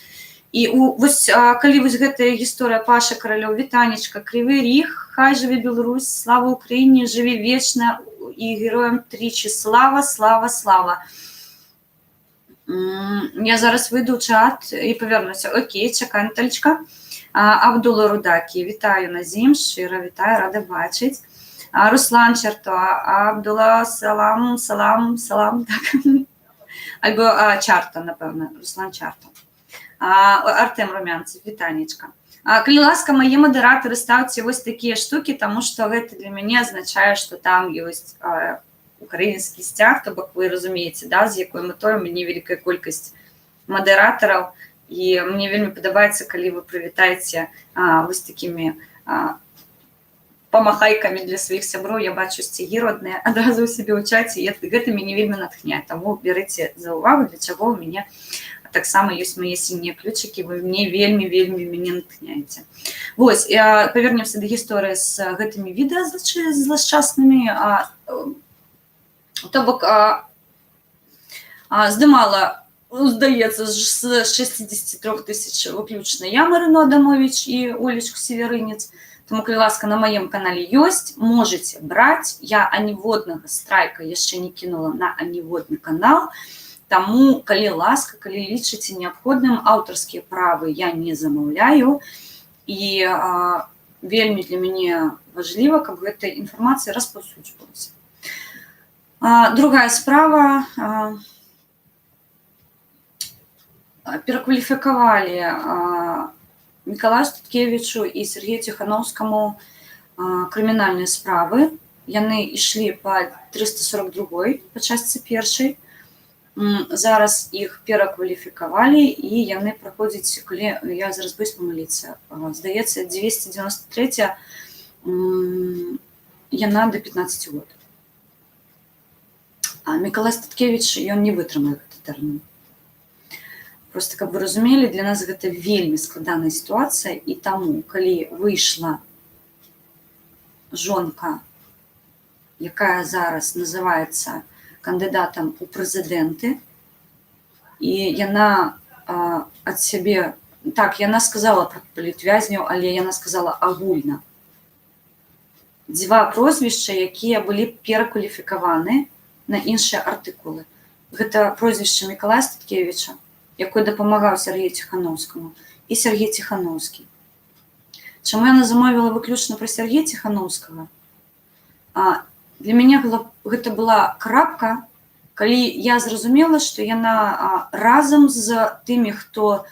І вось, калі вось гэтая гісторыя Паша Каралёў, вітанечка, Крывы Ріг, хай жыве Беларусь, слава Україні, жыве вечна, і героям тричі слава, слава, слава. Я зараз выйду ў чат і павярнуся. Окей, чакай, Наталечка. Абдула Рудакі, вітаю, Назім, шчыра вітаю, рада бачыць. Руслан Чарто, Абдула, салам, салам, салам, так. Альбо Чарто, напэўна, Руслан Чарто. Артем Румянцев, вітанечка. Калі ласка, мае мадэратары, ставце вось такія штукі, таму што гэта для мяне азначае, што там ёсць украінскі сцяг, то бок вы разумееце, да, з якой мэтой у мяне вялікая колькасць мадэратараў, і мне вельмі падабаецца, калі вы прывітаеце вось такімі памахайкамі для сваіх сяброў. Я бачу сцягі родныя адразу ў сябе ў чаце, і гэта мяне вельмі натхняе, таму берыце за ўвагу, для чаго ў мяне таксама ёсць мае сінія ключыкі, вы мне вельмі мяне натхняеце. Вось, павернемся да гісторыі з гэтымі відэа злашчаснымі. То бок, здымала, здаецца, з 63 000 выключна я, Марыну Адамовіч і Олечку Севярынец. Таму, калі ласка, на маім канале ёсць, можаце браць. Я аніводнага страйка яшчэ не кінула на аніводны канал. Таму, калі ласка, калі лічыце неабходным, аўтарскія правы я не замаўляю. І вельмі для мяне важліва, каб гэта інфармацыя распаўсюджвалася. Другая справа. Перакваліфікавалі Мікалаю Статкевічу і Сергею Ціхановскаму крымінальныя справы. Яны ішлі па 342 па частцы першай. Зараз іх перакваліфікавалі, і яны праходзяць, калі я зараз боюсь памыліцца, здаецца, 293 яна да 15 год. А Мікалай Статкевіч, ён не вытрымае гэты тэрмін. Просто, каб вы разумелі, для нас гэта вельмі складаная сітуацыя, і таму, калі выйшла жонка, якая зараз называецца кандыдатам у прэзідэнты, і яна ад сябе, так, яна сказала пра палітвязняў, але яна сказала агульна. Два прозвішча, якія былі перакваліфікаваны на іншыя артыкулы. Гэта прозвішча Мікалая Статкевіча, якой дапамагаў Сергею Ціхановскаму, і Сергей Ціхановскі. Чаму яна замовіла выключна пра Сергея Ціхановскага? Для мяне гэта была крапка, калі я зразумела, што яна разам з тымі, хто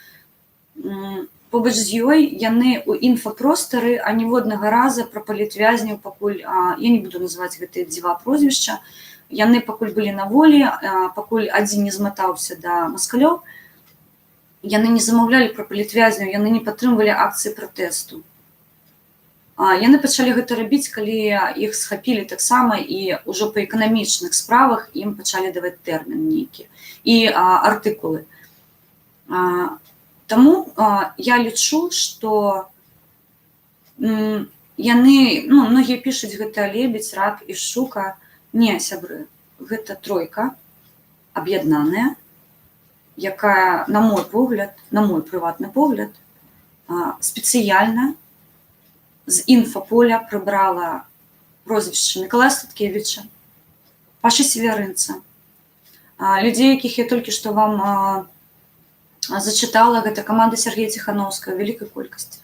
побач з ёй, яны ў інфапростары аніводнага раза пра палітвязняў пакуль, я не буду называць гэтыя два прозвішча, яны пакуль былі на волі, пакуль адзін не зматаўся да маскалёў, яны не замаўлялі пра палітвязняў, яны не падтрымвалі акцыі пратэсту. Яны пачалі гэта рабіць, калі іх схапілі таксама, і ўжо па эканамічных справах ім пачалі даваць тэрмін нейкі і артыкулы. Таму я лічу, што яны, многія пішуць, гэта лебедзь, рак і шчука. Не, сябры, гэта тройка аб'яднаная, якая, на мой погляд, на мой прыватны погляд, спецыяльна з інфаполя прыбрала прозвішча Мікалая Статкевіча, Пашы Севярынца, людзей, якіх я толькі што вам зачытала, гэта каманда Сергея Ціхановскага, вялікай колькасці.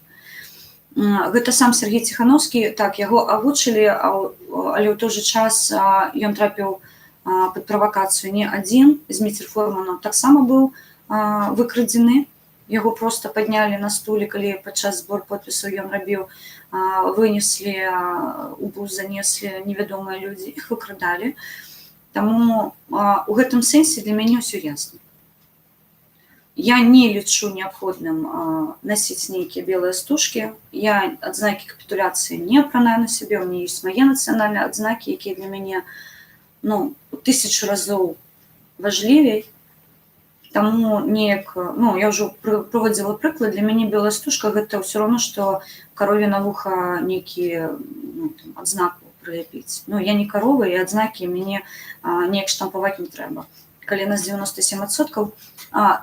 Гэта сам Сергей Ціхановскі, так, яго агучылі, але ў той жа час ён трапіў пад правакацыю не адзін, Зміцер Форманаў таксама быў выкрадзены, яго проста паднялі на стуле, калі падчас збор подпісаў ён рабіў, вынеслі, у бус занеслі невядомыя людзі, іх выкрадалі. Таму у гэтым сэнсе для мяне ўсё ясна. Я не лічу неабходным насіць нейкія белыя стужкі, я адзнакі капітуляцыі не апранаю на сябе, у мяне ёсць мае нацыянальныя адзнакі, якія для мяне у 1000 разоў важлівей. Таму неяк, я ўжо прыводзіла прыклад, для мяне белая стужка гэта ўсё роўно, што карове на вуха нейкі адзнаку прыляпіць. Я не карова, і адзнакі мяне неяк штампаваць не трэба. Калі нас 97%,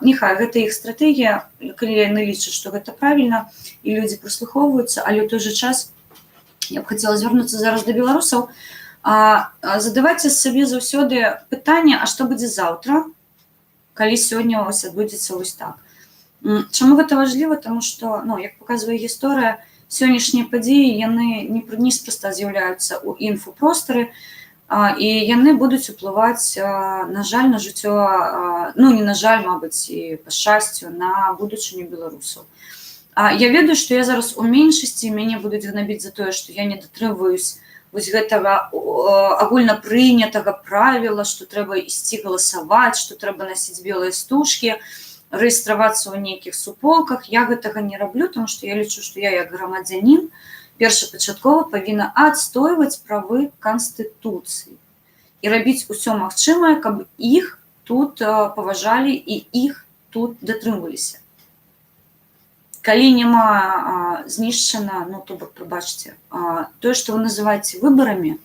няхай, гэта іх стратэгія, калі яны лічаць, што гэта правільна, і людзі прыслухоўваюцца, але ў той жа час я б хацела звярнуцца зараз да беларусаў. Задавайце сабе заўсёды пытанне, а што будзе заўтра, калі сёння ось адбудзецца вось так. Чаму гэта важліва? Таму што, як паказвае гісторыя, сённяшнія падзеі, яны не проста з'яўляюцца ў інфапростары, і яны будуць уплываць, на жаль, на жыццё, не на жаль, мабыць, і па шчасцю, на будучыню беларусаў. Я ведаю, што я зараз у меншасці, мяне будуць гнабіць за тое, што я не датрымваюсь вось гэтага агульна прынятага правіла, што трэба ісці галасаваць, што трэба насіць белыя стужкі, рэгістравацца ў нейкіх суполках. Я гэтага не раблю, таму што я лічу, што я як грамадзянін першапачаткова павінна адстойваць правы Канстытуцыі і рабіць усё магчымае, каб іх тут паважалі і іх тут датрымваліся. Калі няма знішчана, то бок, прабачце, тое, што вы называеце выбарамі,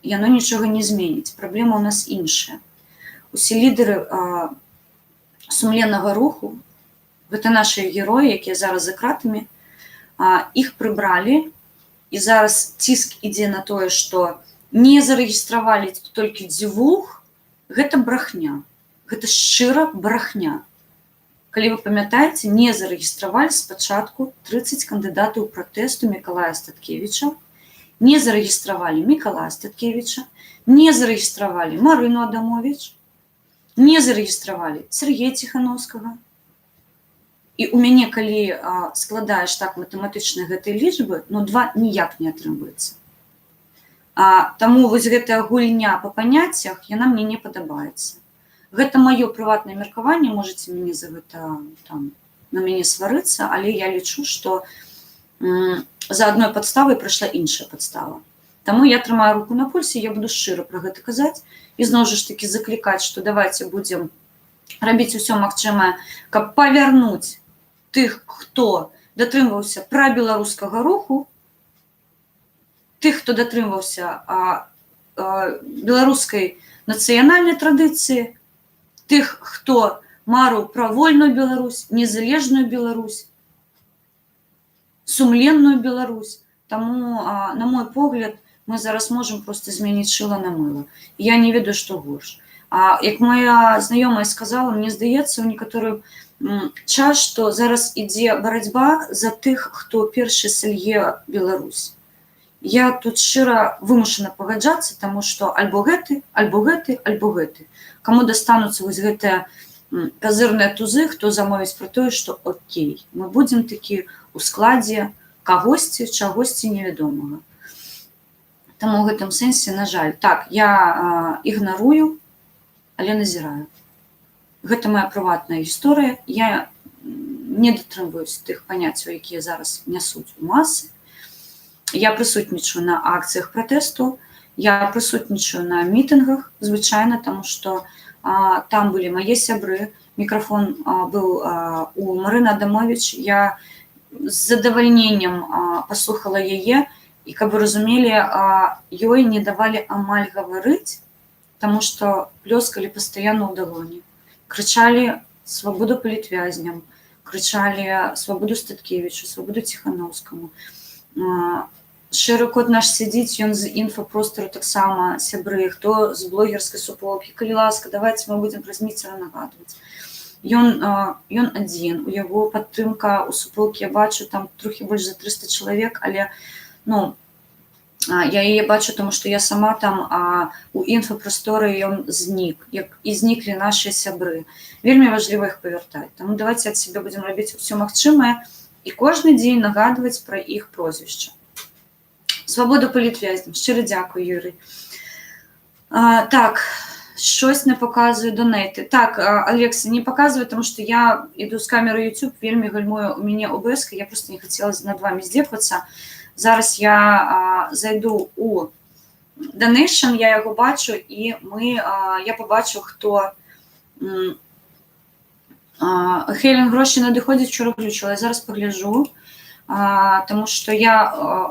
яно нічога не зменіць. Праблема ў нас іншая. Усе лідары сумленнага руху, гэта нашы героі, якія зараз за кратамі, іх прыбралі, і зараз ціск ідзе на тое, што не зарэгістравалі толькі 2, гэта брахня. Гэта шчыра брахня. Калі вы памятаеце, не зарэгістравалі спачатку 30 кандыдатаў пратэсту Мікалая Статкевіча, не зарэгістравалі Мікалая Статкевіча, не зарэгістравалі Марыну Адамович, не зарэгістравалі Сергея Ціхановскага. І у мяне, калі складаеш так матэматычна гэтыя лічбы, ну 2 ніяк не атрымваецца. Таму вось гэтая гульня па паняццях, яна мне не падабаецца. Гэта маё прыватнае меркаванне, можаце мяне за гэта там, на мяне сварыцца, але я лічу, што за адной падставай прыйшла іншая падстава. Таму я трымаю руку на пульсе, я буду шчыра пра гэта казаць і зноў жа ж такі заклікаць, што давайце будзем рабіць усё магчымае, каб павярнуць тых, хто датрымваўся прабеларускага руху, тых, хто датрымваўся беларускай нацыянальнай традыцыі, тых, хто марыў пра вольную Беларусь, незалежную Беларусь, сумленную Беларусь. Таму, на мой погляд, мы зараз можам проста змяніць шыла на мыла. Я не ведаю, што горш. Як моя знаёмая сказала, мне здаецца, у некаторы час, што зараз ідзе барацьба за тых, хто першы салье Беларусь. Я тут шчыра вымушана пагаджацца, таму што альбо гэты, альбо гэты, альбо гэты. Каму дастануцца вось гэтыя казырныя тузы, хто замовіць пра тое, што окей, мы будзем такі ў складзе кагосьці, чагосьці невядомага. Таму ў гэтым сэнсе, на жаль, так, я ігнарую, але назіраю. Гэта моя прыватная гісторыя. Я не датрымваюся тых паняццяў, якія зараз нясуць у масы. Я прысутнічаю на акцыях пратэсту, я прысутнічаю на мітынгах, звычайна, таму што там былі мае сябры, мікрафон быў у Марыны Адамович, я з задавальненнем паслухала яе, і каб вы разумелі, ёй не давалі амаль гаварыць, таму што плёскалі пастаянна ў далоні. Крычалі свабоду палітвязням, крычалі свабоду Статкевічу, свабоду Ціхановскаму. Шэры кот наш сядзіць, ён з інфапростору таксама сябры, хто з блогерскай суполкі. Калі ласка, давайце мы будзем праз міцера нагадваць. Ён адзін, у яго падтрымка у суполкі, я бачу, там трохі больш за 300 чалавек, але я яе бачу, таму што я сама там у інфапрасторы ён знік, як і зніклі нашыя сябры. Вельмі важліва іх павяртаць. Таму давайце ад сябе будзем рабіць усё магчымае і кожны дзень нагадваць пра іх прозвішча. Свабода палітвязням. Шчыра дзякуй, Юрый. Так, щось не показує донейти. Так, Алекса, не показываю, тому що я іду з камери YouTube, вельми гальмую у мене ОБС, я просто не хотіла над вами здепатися. Зараз я зайду у Donation, я його бачу, і я побачу, хто... Хелен гроші надходять, вчора включила, я зараз погляжу. Тому що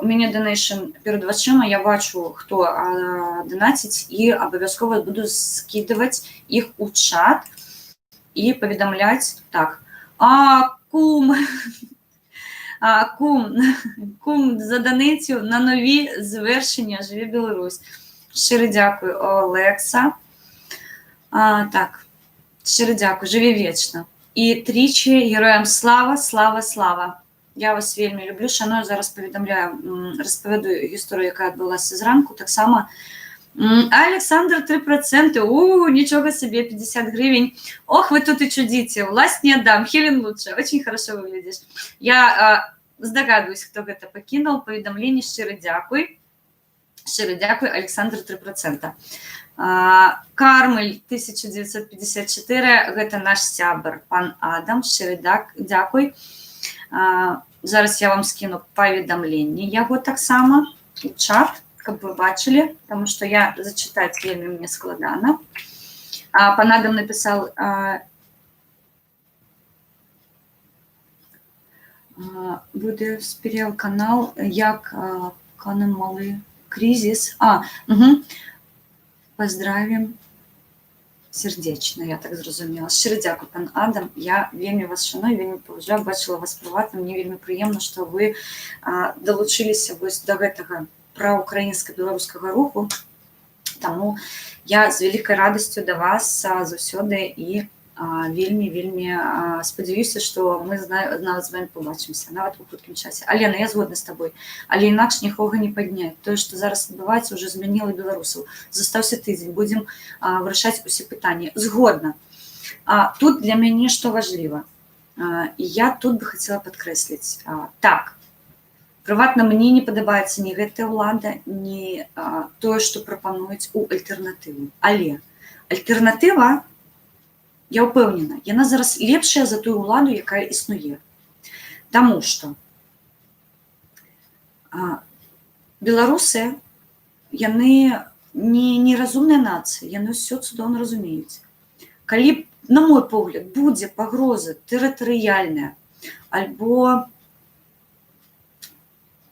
у мене донейшн перед очима, я бачу, хто донатить, і обов'язково буду скидувати їх у чат і повідомляти так. Кум задонатив на нові звершення «Живі Білорусь». Щиро дякую, Олекса. Так, щиро дякую, живі вічно. І тричі героям слава, слава, слава. Я вас вельмі люблю, шаную, зараз повідомляю, розповідаю історію, яка відбулася зранку. Так само, Александр 3%, нічого собі, 50 гривень. Ох, вы тут и чудите, власть не отдам, Хелен лучше, очень хорошо выглядишь. Я здогадываюсь, кто это покинул, повідомлення, щиро дякую, Александр 3%. Кармель 1954, гэта наш сябр, пан Адам, щиро дякую. Зараз я вам скину паведамленне яго таксама у чат, каб вы бачылі, потому что я зачитаць вельмі мне складана. Пан Адам написал, буде спірел канал, як канал малый кризис. Поздравим. Сердечно, я так зрозуміла. Щиро дякую, пан Адам. Я вельмі вас шаную, вельмі паважаю, бачила вас прыватна. Мне вельмі прыемна, што вы далучыліся вось да гэтага праўкраінска-беларускага руху. Таму я з вялікай радасцю да вас заўсёды і вельмі спадзяюся, што мы нават з вами побачымся нават у хуткім часе. Алена, я згодна з табой, але інакш нікога не падняць. Тое, што зараз адбываецца, уже змяніла беларусаў. Застаўся тыдзень, будзем вырашаць усе пытанні. Згодна. Тут для мяне што важліва, я тут бы хацела падкрэсліць, так, прыватна мне не падабаецца ні гэтая ўлада, ні тое, што прапануюць у альтэрнатыву. Але альтэрнатыва, я ўпэўнена, яна зараз лепшая за тую ўладу, якая існуе. Таму што беларусы, яны не разумная нацыя, яны ўсё цудоўна разумеюць. Калі, на мой погляд, будзе пагроза тэрытарыяльная альбо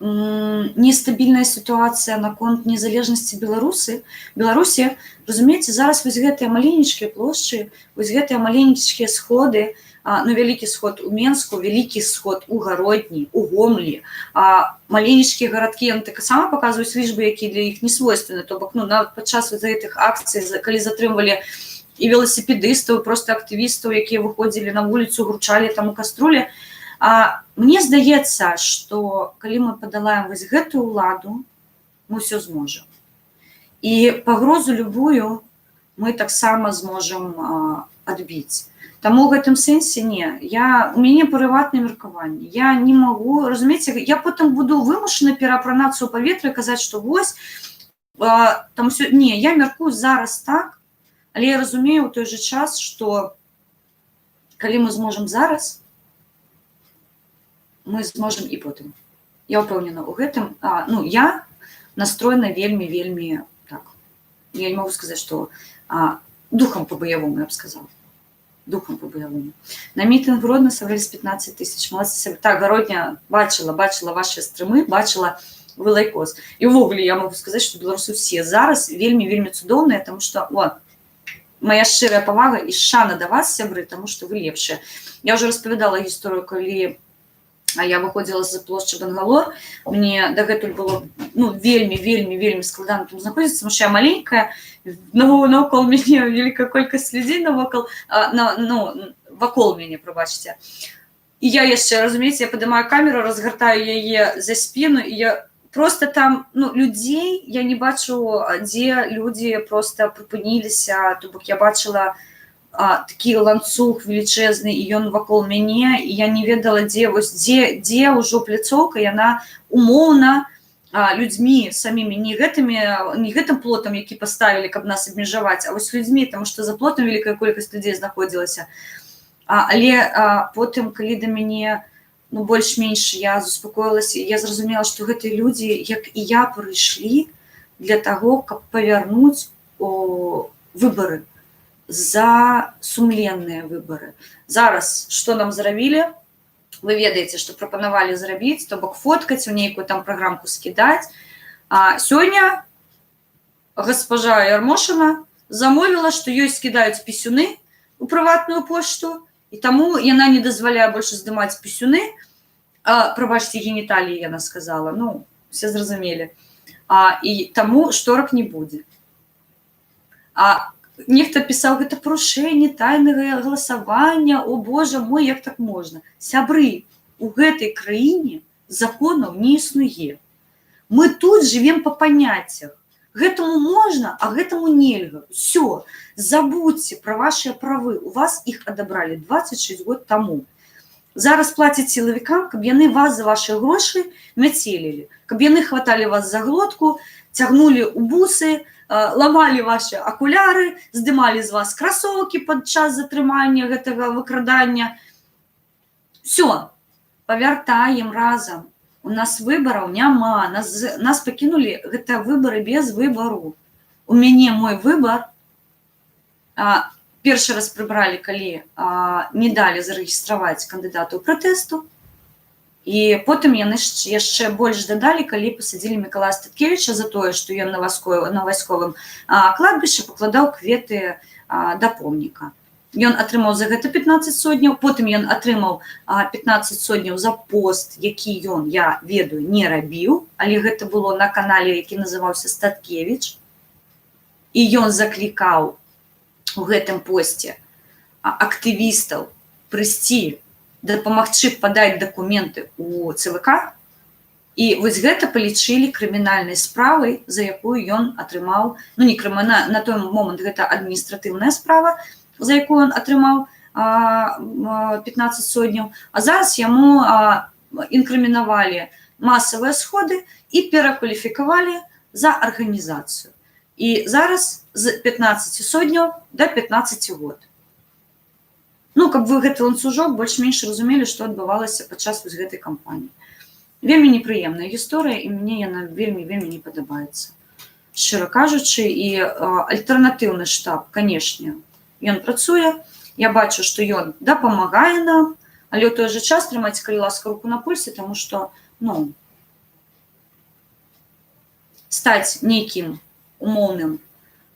нестабільная сітуацыя наконт незалежнасці Беларусі, разумееце, зараз вось гэтыя маленечкія плошчы, вось гэтыя маленечкія сходы, вялікі сход у Менску, вялікі сход у Гародні, у Гомлі, маленечкія гарадкі, яны таксама паказваюць лічбы, якія для іх не свойственны, то бок, нават падчас гэтых акцый, калі затрымвалі і веласіпедыстаў, проста актывістаў, якія выходзілі на вуліцу, гручалі там у каструлі. Мне здаецца, што калі мы падалаем вось гэтую ўладу, мы ўсё зможам. І пагрозу любую мы таксама зможам адбіць. Таму ў гэтым сэнсе не. У мяне прыватнае меркаванне. Я не магу, разумееце, я потым буду вымушана пераапранацца ў паветра і казаць, што вось, там усё... Не, я мяркую зараз так, але я разумею ў той жа час, што калі мы зможам зараз, мы зможам і потым. Я ўпэўнена ў гэтым. Я настроена вельмі так. Я не могу сказаць, што духам по-баявому, я б сказала. Духам по-баявому. На мітынг Гродна сабрались 15 тысяч. Молодцы. Так, Гародня бачыла ваши стрымы, бачыла вы лайкос. І ўвогуле я могу сказаць, што беларусы ўсе зараз вельмі цудоўныя, таму што моя шчырая павага і шана да вас, сябры, таму што вы лепшыя. Я ўжо распавядала гісторыю, калі я выходзіла з плошчы Бангалор, мне дагэтуль было вельмі складана там знаходзіцца, тому што я маленькая, навокал мяне вялікая колькасць людзей вакол мяне, прабачце. І я яшчэ, разумееце, я падымаю камеру, разгартаю яе за спіну, і я просто там, людзей я не бачу, дзе людзі просто прыпыніліся, то бок я бачыла такі ланцуг велічэзны, і ён вакол мяне, і я не ведала, дзе ўжо пляцоўка, яна умоўна людзьмі самімі, не гэтым плотам, які паставілі, каб нас абмежаваць, а вось людзьмі, таму што за плотам вялікая колькасць людзей знаходзілася. Але потым, калі да мяне больш-менш я заспакоілася, я зразумела, што гэтыя людзі, як і я, прыйшлі для таго, каб павярнуць выбары, за сумленныя выбары. Зараз, што нам зрабілі? Вы ведаеце, што прапанавалі зрабіць, то бок фоткаць, у нейкую там праграмку скідаць. Сёння госпожа Ярмошина замовіла, што ёй скідаюць пісюны у прыватную пошту, і таму яна не дазваляе больш здымаць пісюны, прабачце, геніталіі, яна сказала, все зразумелі. І таму шторак не будзе. Нехта пісаў, гэта парушэнне тайнага галасавання, о боже мой, як так можна? Сябры, у гэтай краіне законаў не існуе. Мы тут жывем па паняццях. Гэтаму можна, а гэтаму нельга. Усё, забудзьце пра вашыя правы. У вас іх адабралі 26 год таму. Зараз плацяць сілавікам, каб яны вас за вашыя грошы мяцелілі, каб яны хваталі вас за глотку, цягнулі ў бусы, ламалі ваши акуляры, здымалі з вас красоўкі падчас затрымання гэтага выкрадання. Все, павяртаем разам. У нас выбараў няма, нас пакінулі гэта выбары без выбару. У мяне мой выбар першы раз прыбралі, калі не далі зарэгістраваць кандыдату ў пратэсту, і потым яны яшчэ больш дадалі, калі пасадзілі Мікалая Статкевіча за тое, што ён на вайсковым кладбішчы пакладаў кветы да помніка. Ён атрымаў за гэта 15 сотняў, потым ён атрымаў 15 сотняў за пост, які ён, я ведаю, не рабіў, але гэта было на канале, які называўся Статкевіч, і ён заклікаў у гэтым посце актывістаў прыйсці, дапамагчы падаць дакументы ў ЦВК, і вось гэта палічылі крымінальнай справай, за якую ён атрымаў, ну не на той момант гэта адміністратыўная справа, за якую ён атрымаў 15 сотняў, а зараз яму інкрымінавалі масавыя сходы і перакваліфікавалі за арганізацыю. І зараз з 15 сотняў да 15 год. Ну, каб вы гэты ланцужок больш-менш разумелі, што адбывалася падчас вось гэтай кампаніі. Вельмі непрыемная гісторыя, і мне яна вельмі не падабаецца. Шчыра кажучы, і альтэрнатыўны штаб, канешне, ён працуе, я бачу, што ён дапамагае нам, але ў той жа час трымайце, калі ласка, руку на пульсе, таму што, ну, стаць нейкім умоўным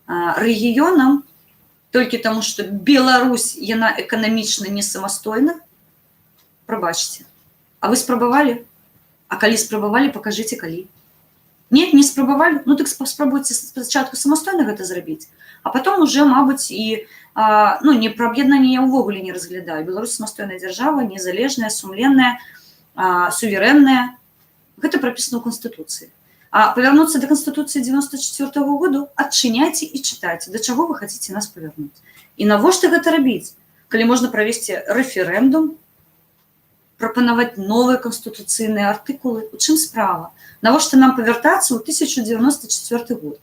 рэгіёнам толькі таму, што Беларусь, яна эканамічна не самастойна, прабачце. А вы спрабавалі? А калі спрабавалі, пакажыце, калі. Не, не спрабавалі? Ну, так спрабуйце спачатку самастойна гэта зрабіць, а потом уже, мабыць, і ну, не пра аб'яднанне я ўвогуле не разглядаю. Беларусь самастойная дзяржава, незалежная, сумленная, суверэнная. Гэта прапісана ў Канстытуцыі. А павярнуцца да Канстытуцыі 94-го году адчыняйце і чытайце, да чаго вы хацеце нас павярнуць. І навошта гэта рабіць, калі можна правесці рэферэндум, прапанаваць новыя канстытуцыйныя артыкулы? У чым справа? Навошта нам павяртацца ў 1094 год?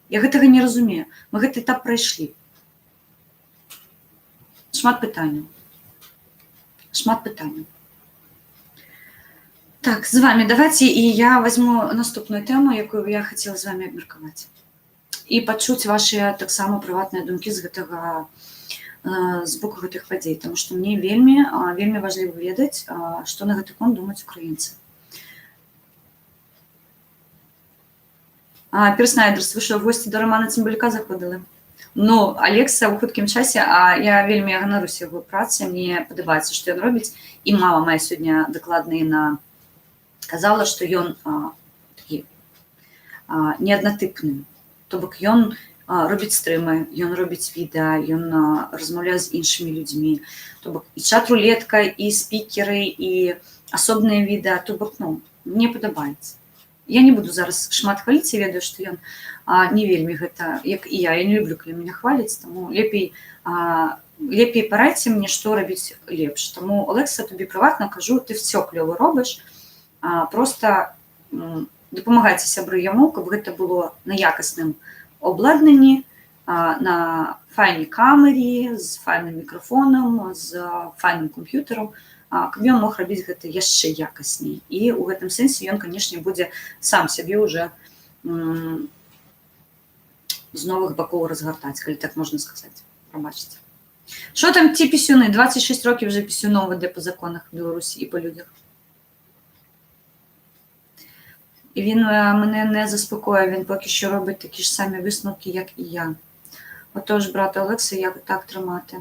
Я гэтага не разумею. Мы гэты этап прайшлі. Шмат пытанняў. Шмат пытанняў. Так, з вами давайте, і я возьму наступную тэму, якую я хацела з вами абмеркаваць. І пачуць вашыя таксама прыватныя думкі з гэтага, з боку гэтых падзей, таму што мне вельмі важліва ведаць, што на гэты конт думаюць украінцы. Перснайдерс, вы што, в госці да Романа Цымбалюка заходили? Ну, Алекса ў хуткім часе, я вельмі ганаруся яго працай, мне падабаецца, што ён робіць, і мама моя сёння дакладна на казала, што ён такі неаднатыпны. То бок ён робіць стрымы, ён робіць відэа, ён размаўляе з іншымі людзьмі. То бок і чат-рулетка, і спікеры, і асобныя відэа. То бок, ну, мне падабаецца. Я не буду зараз шмат хваліць, я ведаю, што ён не вельмі гэта, як і я не люблю, калі мяне хваляць, таму лепей парайце мне, што рабіць лепш. Таму, Олекса, тобі прыватна кажу, ты всё клёва робіш, просто дапамагайце сябры яму, каб гэта было на якасным обладнанні, на файнай камеры, з файным мікрафонам, з файным камп'ютарам, каб ён мог рабіць гэта яшчэ якасней. І ў гэтым сэнсе ён, канешне, будзе сам сябе ўжо з новых бакоў разгартаць, калі так можна сказаць. Прабачце. Што там ці пісюны? 26 років вже пісюнов веде по законах Білорусі і по людях. І він мене не заспокоює, він поки що робить такі ж самі висновки, як і я. Отож, брате Олексе, як так тримати?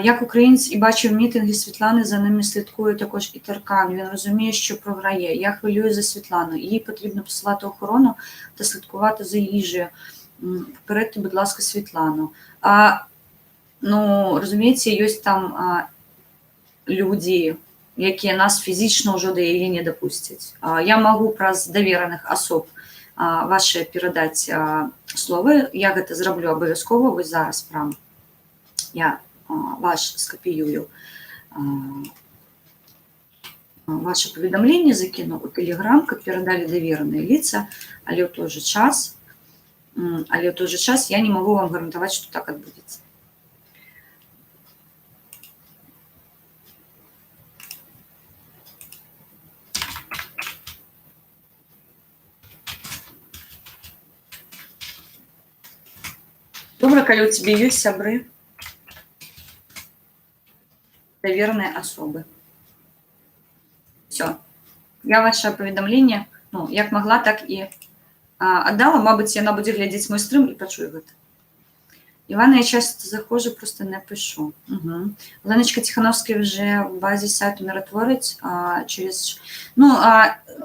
Як українець і бачив мітинги Світлани, за ними слідкує також і Таркан. Він розуміє, що програє. Я хвилюю за Світлану. Їй потрібно посилати охорону та слідкувати за їжею. Попередьте, будь ласка, Світлану. Ну, розумієте, є там люди, які нас фізично вже до її не допустять. Я можу праз довірених особ ваші передати слови. Я це зроблю обов'язково. Ви зараз прям я ваш скопіюю ваше повідомлення, закину у Telegram, як передали довірені лица, але в той же час я не можу вам гарантувати, що так відбудеться. Добре, коли у тебе є сябри, доверенные особы. Все. Я ваше повідомлення, ну, як могла, так і отдала. Мабуть, вона буде глядіти мой стрім і почує це. Івана, я часто заходжу, просто не пишу. Угу. Оленочка Тихановська вже в базі сайту миротворець через... Ну,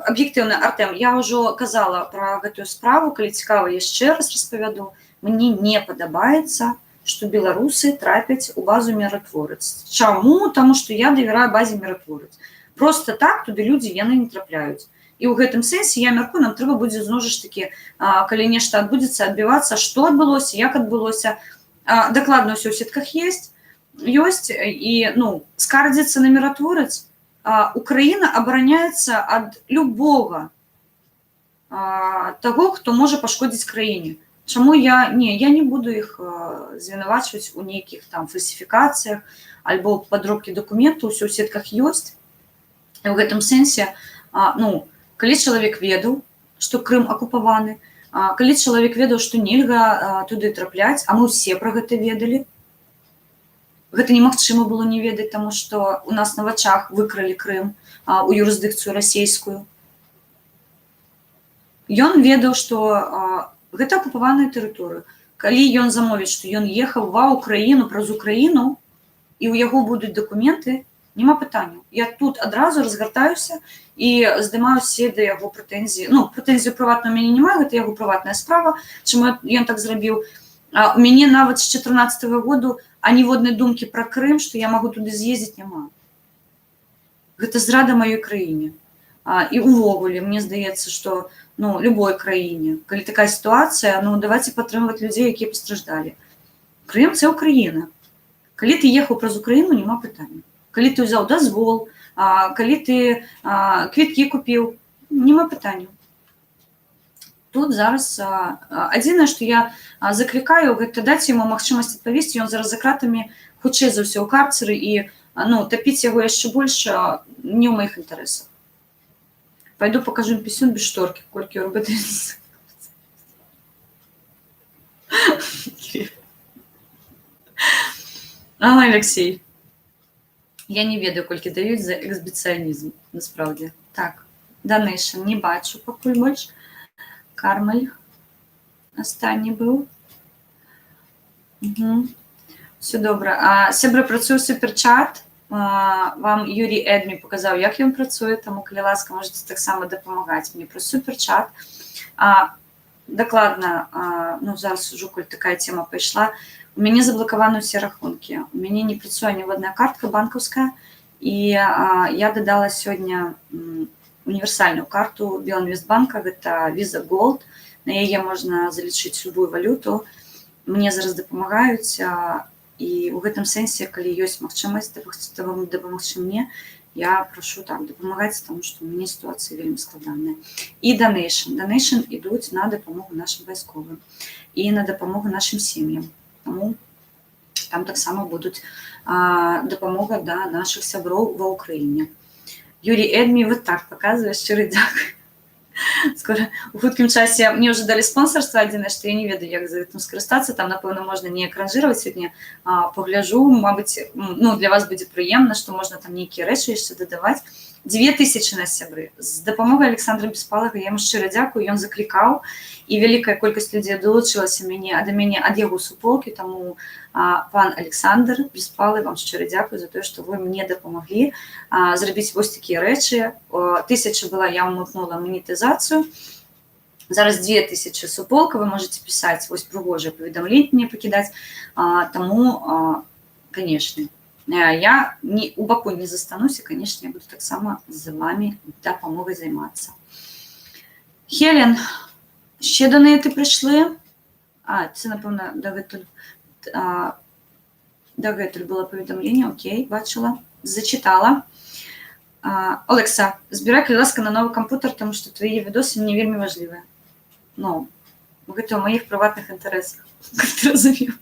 об'єктивно, Артем, я вже казала про цю справу, коли цікаво, я ще раз розповіду. Мені не подобається, што беларусы трапяць у базу міратворац. Чаму? Таму што я давяраю базе міратворац. Просто так туды людзі яны не трапляюць. І ў гэтым сэнсе я мяркую, нам трэба будзе зноў ж такі, калі нешта адбудзецца, адбівацца, што адбылося, як адбылося. Дакладна ўсё ў сетках ёсць і скардзіцца на міратворац. Украіна абараняецца ад любога таго, хто можа пашкодзіць краіне. Чаму я не буду іх звінавачваць у нейкіх там фальсіфікацыях альбо падробкі дакументаў, усё ў сетках ёсць. І ў гэтым сэнсе, калі чалавек ведаў, што Крым акупаваны, калі чалавек ведаў, што нельга туды трапляць, а мы ўсе пра гэта ведалі, гэта немагчыма было не ведаць, таму што у нас на вачах выкралі Крым у юрысдыкцыю расейскую. Ён ведаў, што гэта акупаваная тэрыторыя. Калі ён замовіць, што ён ехаў ва Украіну праз Украіну, і ў яго будуць дакументы, няма пытанняў. Я тут адразу разгартаюся і здымаю все да яго прэтэнзіі. Прэтэнзію прыватную у мяне няма, гэта яго прыватная справа, чаму ён так зрабіў. У мяне нават з 14-го году аніводнай думкі пра Крым, што я магу туды з'ездзіць, няма. Гэта зрада маёй краіне. І увогуле, мне здаецца, што любой краіне, калі такая сітуацыя, давайте падтрымліваць людзей, якія пастраждалі. Крым – це Україна. Калі ты ехаў праз Украіну, няма пытання. Калі ты ўзяў дазвол, калі ты квіткі купіў, няма пытанняў. Тут зараз адзінае, што я заклікаю, гэта даць яму магчымасць адпавесці, ён зараз за кратамі хутчэй за ўсё ў карцеры і тапіць яго яшчэ больш не ў маіх інтарэсах. Пойду покажу им писюн без шторки, колькі робити. Алексей. Я не ведаю, колькі даюць за эксбіцыянізм, насправді. Так, Donation не бачу пакуль больш. Кармель астанні быў. Все добра. Сябры, працую суперчат. Вам Юрій Эдмі показаў, як ён працуе, таму, калі ласка, можете таксама дапамагаць мне праз суперчат. Дакладна, зараз ужо, коль такая тема пайшла, у мяне заблакаваны ўсе рахункі. У мяне не працуе ніводная картка банкаўская, і я дадала сёння універсальную карту Белінвестбанка, гэта Visa Gold, на яе можна залічыць любую валюту. Мне зараз дапамагаюць, і ў гэтым сэнсе, калі ёсць магчымасць дапамагчы мне, я прашу так дапамагаць, таму што ў мяне сітуацыя вельмі складаная. І Donation ідуць на дапамогу нашым вайсковым і на дапамогу нашым сем'ям. Таму там таксама будуць дапамога да нашых сяброў ва Ўкраіне. Юрій Эдмі вот так паказвае, шчыры дзякуй. Скоро у хуткім часе мне ўжо далі спонсорства адзінае, што я не ведаю, як за гэтым скарыстацца. Там, напэўна, можна не экранжировать сёння, пагляджу, мабыць, для вас будзе прыемна, што можна там нейкія рэчы яшчэ дадаваць. 2000 нас сябры. З дапамогай Александра Беспалага я яму шчыра дзякую, ён заклікаў, і вялікая колькасць людзей далучылася да мяне ад яго суполкі, таму пан Александр Беспалы, вам шчыра дзякую за тое, што вы мне дапамаглі зрабіць вось такія рэчы. 1000 была, я ўмыкнула манетызацыю. Зараз 2000 суполка, вы можете пісаць вось прыгожыя паведамленні пакідаць, таму, канешне, я у баку не застануся, конечно, я буду таксама з вами дапамогай займацца. Хелен, ще донейты прыйшлі? Це, напэўна, дагэтуль было паведамленне, окей, бачыла, зачытала. Олекса, збірай, калі ласка, на новы кампутер, таму што твае відосы мне вельмі важлівыя. Гэта ў маіх прыватных інтарэсах, як ты разумеў.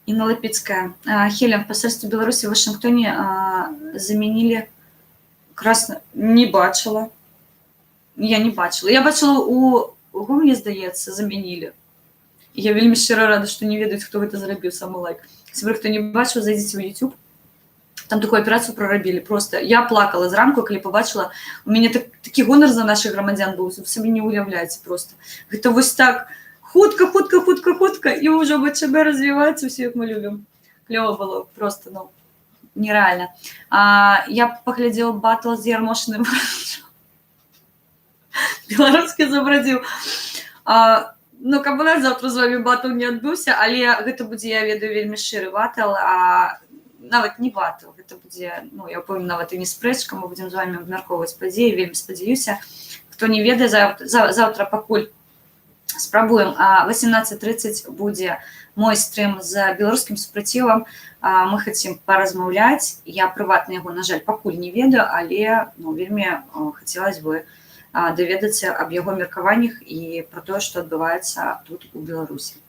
Інна Лапіцкая. Хелен, в посольстве Беларусі в Вашингтоне заменили красно. Не бачила. Я не бачила. Я бачила у мне здаецца, заменили. Я вельмі шчыра рада, што не ведаюць, хто гэта зрабіў, самы лайк. Если хто не бачыў, зайдзіце ў YouTube. Там такую аперацыю прорабілі. Просто я плакала зранку, калі побачила. У мяне такі гонар за наших грамадзян быў, вы сабе не уяўляеце просто. Гэта вось так хутка, і ўжо ВЧБ развіваецца, ўсе, як мы любім. Клёва было, просто, нереально. Я паглядзела батл з Ярмошиным. Беларускі забрадзіў. Ну, каб у нас заўтра з вами батл не адбыўся, але гэта будзе, я ведаю, вельмі шчыры батл, нават не батл, гэта будзе, ну, я пэўна, нават і не спрэчка, мы будзем з вами абмяркоўваць падзеі, вельмі спадзяюся. Хто не ведае, заўтра пакуль спрабуем, 18:30 будзе мой стрым з беларускім супрацівам, мы хацім паразмаўляць, я прыватна яго, на жаль, пакуль не ведаю, але, ну, вельмі хацелася бы даведацца аб яго меркаваннях і пра тое, што адбываецца тут у Беларусі.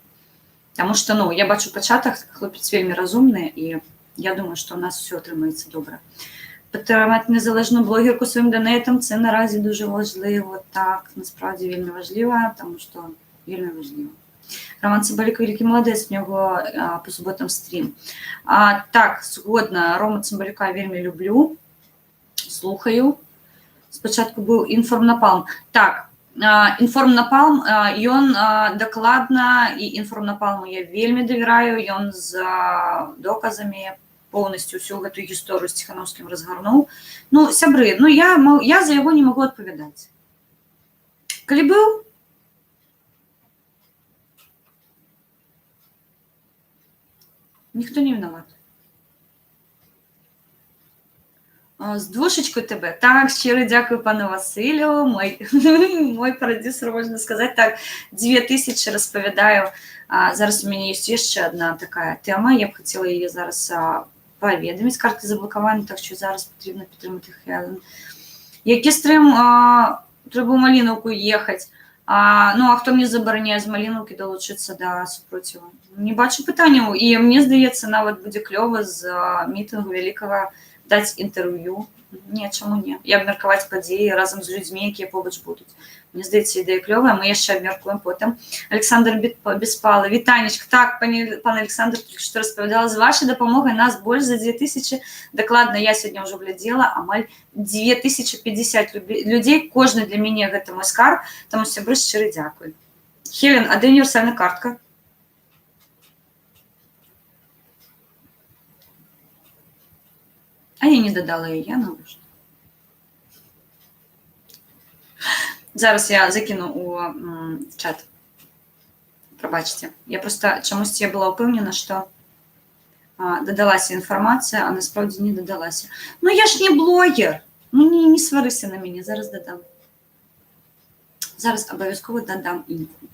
Таму што, ну, я бачу пачатак, хлопец вельмі разумны, і я думаю, што ў нас все атрымаецца добра. Падтрымаць незалежную блогерку сваім донейтам, це наразі дуже важливо. Так, насправді вельмі важлива, тому що вельмі важливо. Роман Цимбалюк великий молодець, в нього по суботам стрім. Так, згодна, Рому Цимбалюка вельмі люблю, слухаю. Спачатку быў інформнапалм. Так, інформнапалм, ён дакладна, і інформнапалму я вельмі давяраю, ён з доказамі полностью всю гэту гісторыю з Ціханаўскім разгарнуў. Ну, сябры, ну я за яго не магу адпавядаць. Калі быў, ніхто не вінават. З двушечкой тебе. Так, щиро дякую пану Василю, мой продюсер, можна сказати. Так, 2000 розповідаю. Зараз у мене є ще одна така тема, я б хотіла її зараз повідомити. Карти заблоковані, так що зараз потрібно підтримати Хелен. Який стрим, треба в Малиновку їхати. Ну, а хто мені забороняє з Малиновки долучитися до супротиву? Не бачу питання, і мені здається, навіть буде кльово з мітингу великого даць інтэрв'ю. Не, чаму не? І абмеркаваць падзеі разам з людзьмі, якія побач будуць. Мне здаецца, ідэя клёвая, мы яшчэ абмеркуем потым. Александр Беспалы. Вітанечка. Так, пан Александр толькі што распавядала, з вашай дапамогай нас больш за 2000, дакладна, я сёння ўжо глядзела, амаль 2050 людзей, кожны для мяне гэта мой скарб, таму сябры шчыры дзякуй. Хелен, а дзе універсальная картка? А я не додала її, навіщо? Зараз я закину у чат. Пробачте. Я просто чомусь я була впевнена, що додалася інформація, а насправді не додалася. Ну я ж не блогер. Ну не сварися на мене, зараз додам. Зараз обов'язково додам інфу.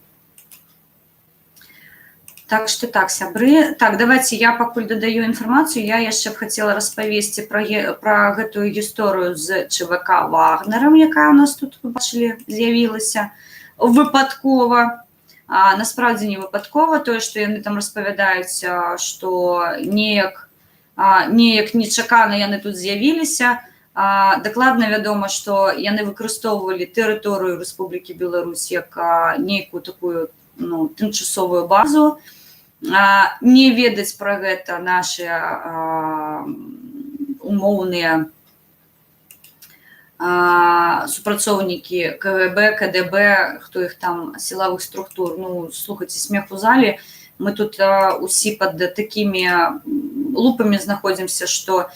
Так что так, сябры. Так, давайте я пакуль дадаю інфармацыю. Я яшчэ б хацела распавесці пра гэтую гісторыю з ЧВК Вагнерам, якая у нас тут, вы бачылі, з'явілася выпадкова. Насправді не выпадкова, тое, што яны там распавядаюць, што неяк нечакана яны тут з'явіліся. Дакладна вядома, што яны выкарыстоўвалі тэрыторыю Рэспублікі Беларусь як нейкую такую, ну, тымчасовую базу. Не ведаць пра гэта нашы умоўныя супрацоўнікі КГБ, КДБ, хто іх там, сілавых структур. Ну, слухайце, смех у зале. Мы тут усі пад такімі лупамі знаходзімся, што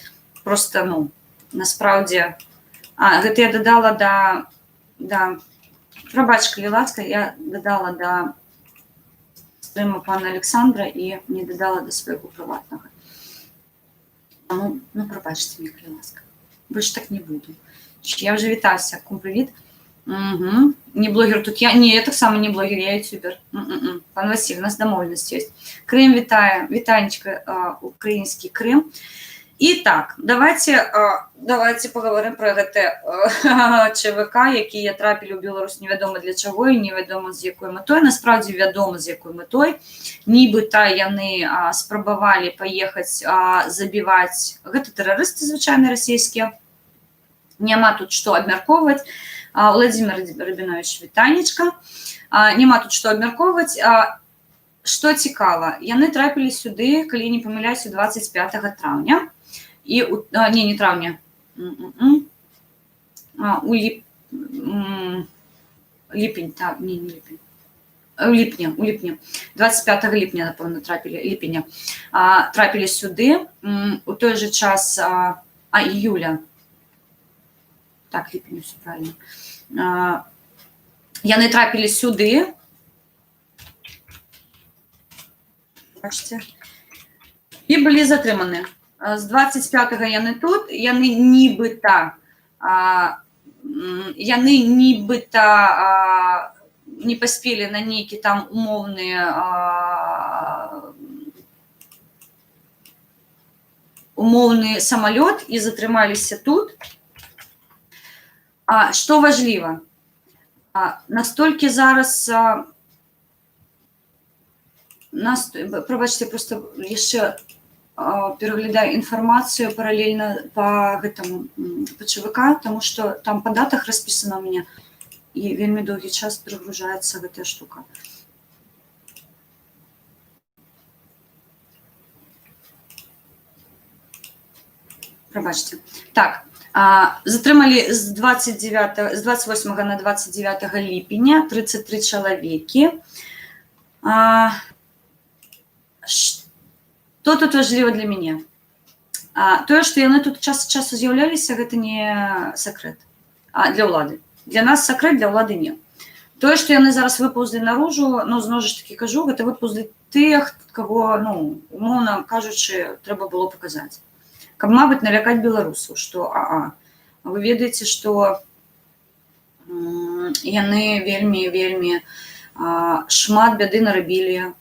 просто, ну, насправді... Гэта я дадала да... Прабач, калі ласка, я дадала да стрыма пана Александра і не дадала да свайго прыватнага. Ну, прабачце мне, калі ласка. Больш так не буду. Я вже вітався. Кум, привіт. Не блогер тут. Я таксама не блогер, я ютубер. Пан Василь, у нас домовленасць ёсць. Крым вітае. Вітанечка, украінскі Крым. І так, давайте поговорим про гэта ЧВК, якія трапілі ў Беларусь невядома для чаго і невядома з якой мэтой. Насправді вядома з якой мэтой. Нібыта яны спрабавалі паехаць забіваць. Гэта тэрарысты звычайна расійскія. Няма тут што абмяркоўваць. Владимир Рабінович, вітанечка. Няма тут што абмяркоўваць. Што цікава, яны трапілі сюды, калі не памыляюся, 25 траўня. І, не траўня, у ліпень, так, не ліпень, у ліпні, 25 ліпня, напэўна, ліпеня, трапілі сюды, у той же час, іюля, так, ліпень, все правильно, яны трапілі сюды, Бачите. І былі затрыманы. З 25-го яны тут, яны нібыта не паспелі на нейкі там умоўны самалёт і затрымаліся тут. Што важліва? Настолькі зараз пробачце, просто яшчэ пераглядаю інфармацыю паралельна по ЧВК, тому што там па датах распісана ў мяне і вельмі доўгі час перагружаецца гэтая штука. Пробачце. Так, затрымалі з 28 на 29 ліпеня 33 чалавекі. Што тут важліва для мяне? Тое, што яны тут час ад часу з'яўляліся, гэта не сакрэт для ўлады. Для нас сакрэт, для ўлады не. Тое, што яны зараз выпаўзлі наружу, ну, зноў ж такі кажу, гэта выпаўзлі тых, каго, ну, умоўна кажучы, трэба было паказаць. Каб, мабыць, налякаць беларусаў, што вы ведаеце, што яны вельмі шмат бяды нарабілі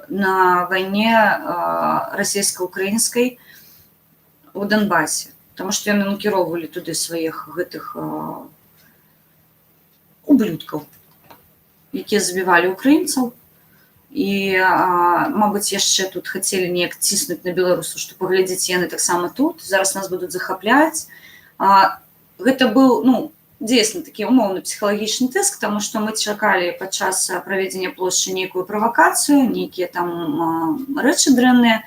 на вайне расійска-украінскай у Донбасе, таму што яны накіроўвалі туды сваіх гэтых ублюдкаў, якія забівалі украінцаў. І, мабыць, яшчэ тут хацелі неяк ціснуць на беларусаў, што паглядзіць, яны таксама тут, зараз нас будуць захапляць. Гэта быў, ну, дзейсна такі умоўны псіхалагічны тэст, таму што мы чакалі падчас правядзення плошчы нейкую правакацыю, нейкія там рэчы дрэнныя.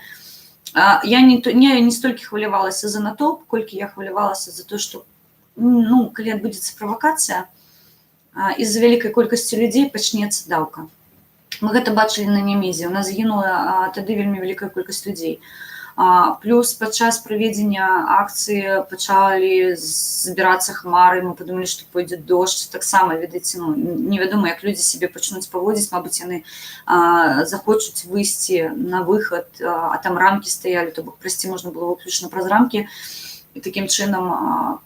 Я не столькі хвалявалася за натоўп, колькі я хвалявалася за то, што, ну, калі адбудзецца правакацыя, з-за вялікай колькасці людзей пачнецца даўка. Мы гэта бачылі на Нямезе, у нас загінула тады вельмі вялікая колькасць людзей. Плюс падчас правядзення акцыі пачалі збірацца хмары, мы падумалі, што пойдзе дождж. Таксама, ведаеце, ну, невядома, як людзі сябе пачнуць паводзіць, мабыць, яны захочуць выйсці на выхад, а там рамкі стаялі, то бок прайсці можна было выключна праз рамкі, і такім чынам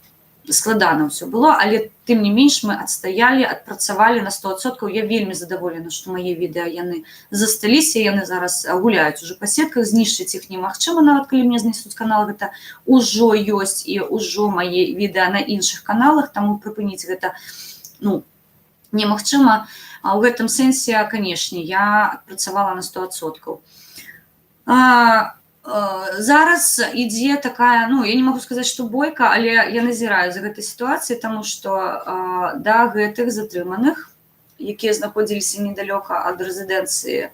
складана ўсё было, але тым не менш мы адстаялі, адпрацавалі на 100%. Я вельмі задаволена, што мае відэа яны засталіся, яны зараз гуляюць уже па сетках, знішчыць іх немагчыма, нават калі мне знесуць канал, гэта ўжо ёсць і ўжо мае відэа на іншых каналах, таму прыпыніць гэта, ну, немагчыма. А ў гэтым сэнсе, канешне, я адпрацавала на 100%. Зараз ідзе такая, ну, я не магу сказаць, што бойка, але я назіраю за гэтай сітуацыяй, таму што да гэтых затрыманых, якія знаходзіліся недалёка ад рэзідэнцыі,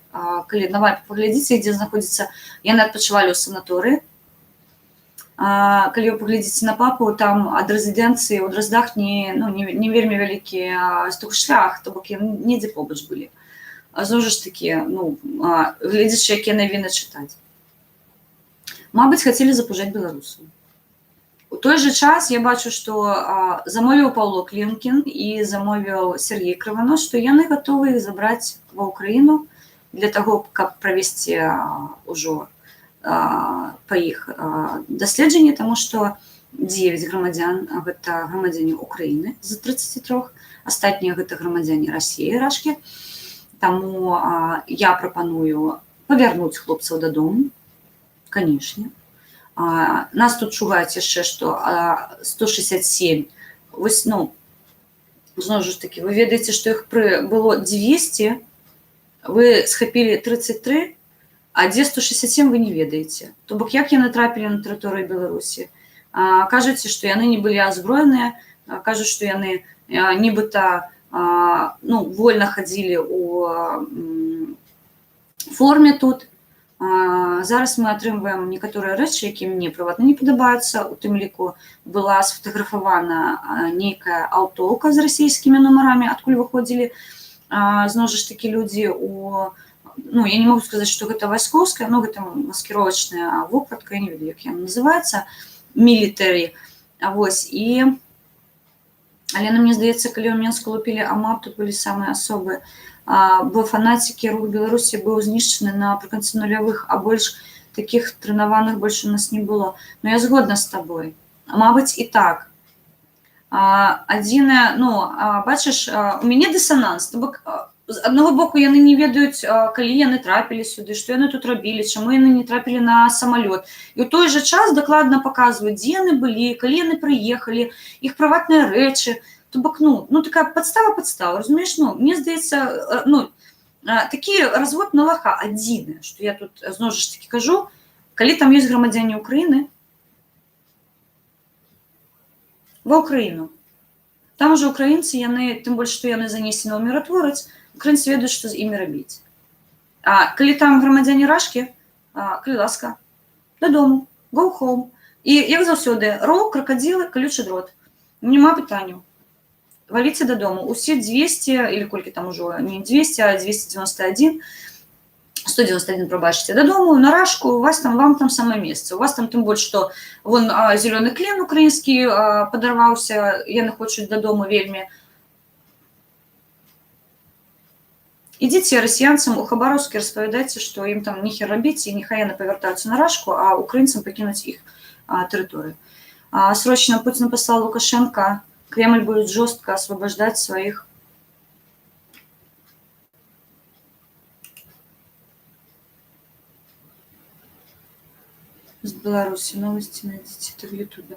калі давай паглядзіце, дзе знаходзіцца, яны адпачывалі ў санаторыі. Калі вы паглядзіце на папу, там ад рэзідэнцыі ў Драздах не вельмі вялікі шлях, то бок яны недзе побач былі. Зноў ж такі, ну, глядзячы, якія навіны чытаць. Мабыць, хацелі запужаць беларусаў. У той жа час я бачу, што замовіў Паўло Клімкін і замовіў Сергей Крыванос, што яны гатовы іх забраць ва ўкраіну для таго, каб правесці ўжо па іх даследжанні, таму што 9 грамадзян гэта грамадзяне Украіны з 33, астатнія гэта грамадзяне Расіі, рашкі. Таму я прапаную павярнуць хлопцаў дадому. Канешне. Нас тут шугаюць яшчэ, што 167, вось, ну, зноў ж такі, вы ведаеце, што іх было 200, вы схапілі 33, а дзе 167 вы не ведаеце. То бок, як яны трапілі на тэрыторыю Беларусі? Кажаце, што яны не былі азброеныя, кажуць, што яны нібыта, ну, вольна хадзілі ў форме тут. Зараз мы атрымваем некаторыя рэчы, якія мне прыватна не падабаюцца. У тым ліку была сфотаграфавана нейкая аўтоўка з расійскімі нумарамі, адкуль выходзілі, зноў ж такі людзі ну, я не могу сказаць, што гэта вайскоўская, но гэта маскіровачная вопратка, я не ведаю, як яна называецца, мілітарі. Вось, і... Але, мне здаецца, калі ў Менску лупілі АМАП, тут былі самыя асобы бо фанатики рух Беларусі быў знішчаны напрыканцы нулявых, а больш таких тренаваных больш у нас не было. Но я згодна з табой. Мабыць, і так. Адзінае, ну, бачыш, у мяне дысананс. То бок, з аднаго боку, яны не ведаюць, калі яны трапілі сюды, што яны тут рабілі, чаму яны не трапілі на самалёт. І ў той жа час дакладна паказваюць, дзе яны былі, калі яны прыехалі, іх прыватныя рэчы. То бок, ну, такая падстава, разумееш, ну, мне здаецца, ну, такі развод на лаха адзінае, што я тут, зноў жа такі кажу, калі там ёсць грамадзяне Украіны, ва Ўкраіну. Там уже украінцы, яны, тым больш, што яны занесены ў міратворац, украінцы ведаюць, што з імі рабіць. А калі там грамадзяне Рашкі, калі ласка, дадому, go home. І, як заўсёды, роў, кракадзілы, калючы дрот. Нема пытанняў. Валіце дадому. Усе 200, или колькі там ужо, не 200, а 291, 191, прабачце, дадому, на Рашку, у вас там, вам там самае месца. У вас там тым больш, што вон зялёны клен украінскі падарваўся, яны хочуць дадому вельмі. Ідзіце расіянцам у Хабаровскі, распавядайце, што ім там ніхер рабіць, і няхай яны павяртаюцца на Рашку, а украінцам пакінуць іх тэрыторыю. Срочно Путин послал Лукашенко, Кремль будет жестко освобождать своих. З Беларусі новости найдите это в Ютубе.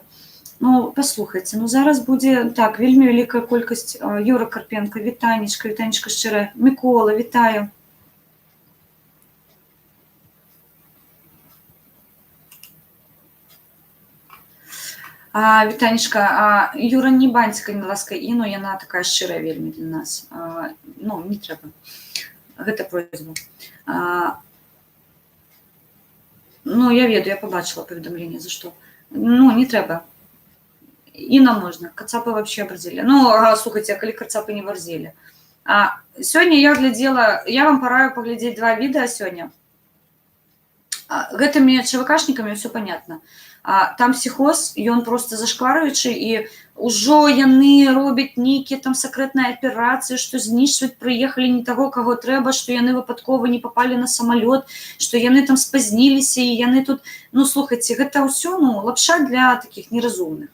Ну, послухайте, ну зараз буде так, вельмі велика колькость. Юра Карпенко, Вітанечка щире, Микола, вітаю. Вітанечка, Юра, не баньце, калі ласка, Іну, яна такая шчырая вельмі для нас. Ну, не трэба. Гэта просьба. Ну, я ведаю, я побачила паведамленне, за што. Ну, не трэба. Іна можна, кацапы вообще абрзелі. Ну, слухайце, калі кацапы не варзелі. Сёння я глядзела, я вам параю паглядзець 2 відэа сёння. Гэтымі ЧВКшнікамі ўсё понятно. Там псіхоз, ён просто зашкварваючы, і ўжо яны робяць нейкія там сакрэтныя аперацыі, што знішчваць, прыехалі не таго, каго трэба, што яны выпадкова не папалі на самалёт, што яны там спазніліся, і яны тут, ну, слухайце, гэта ўсё, ну, лапша для такіх неразумных.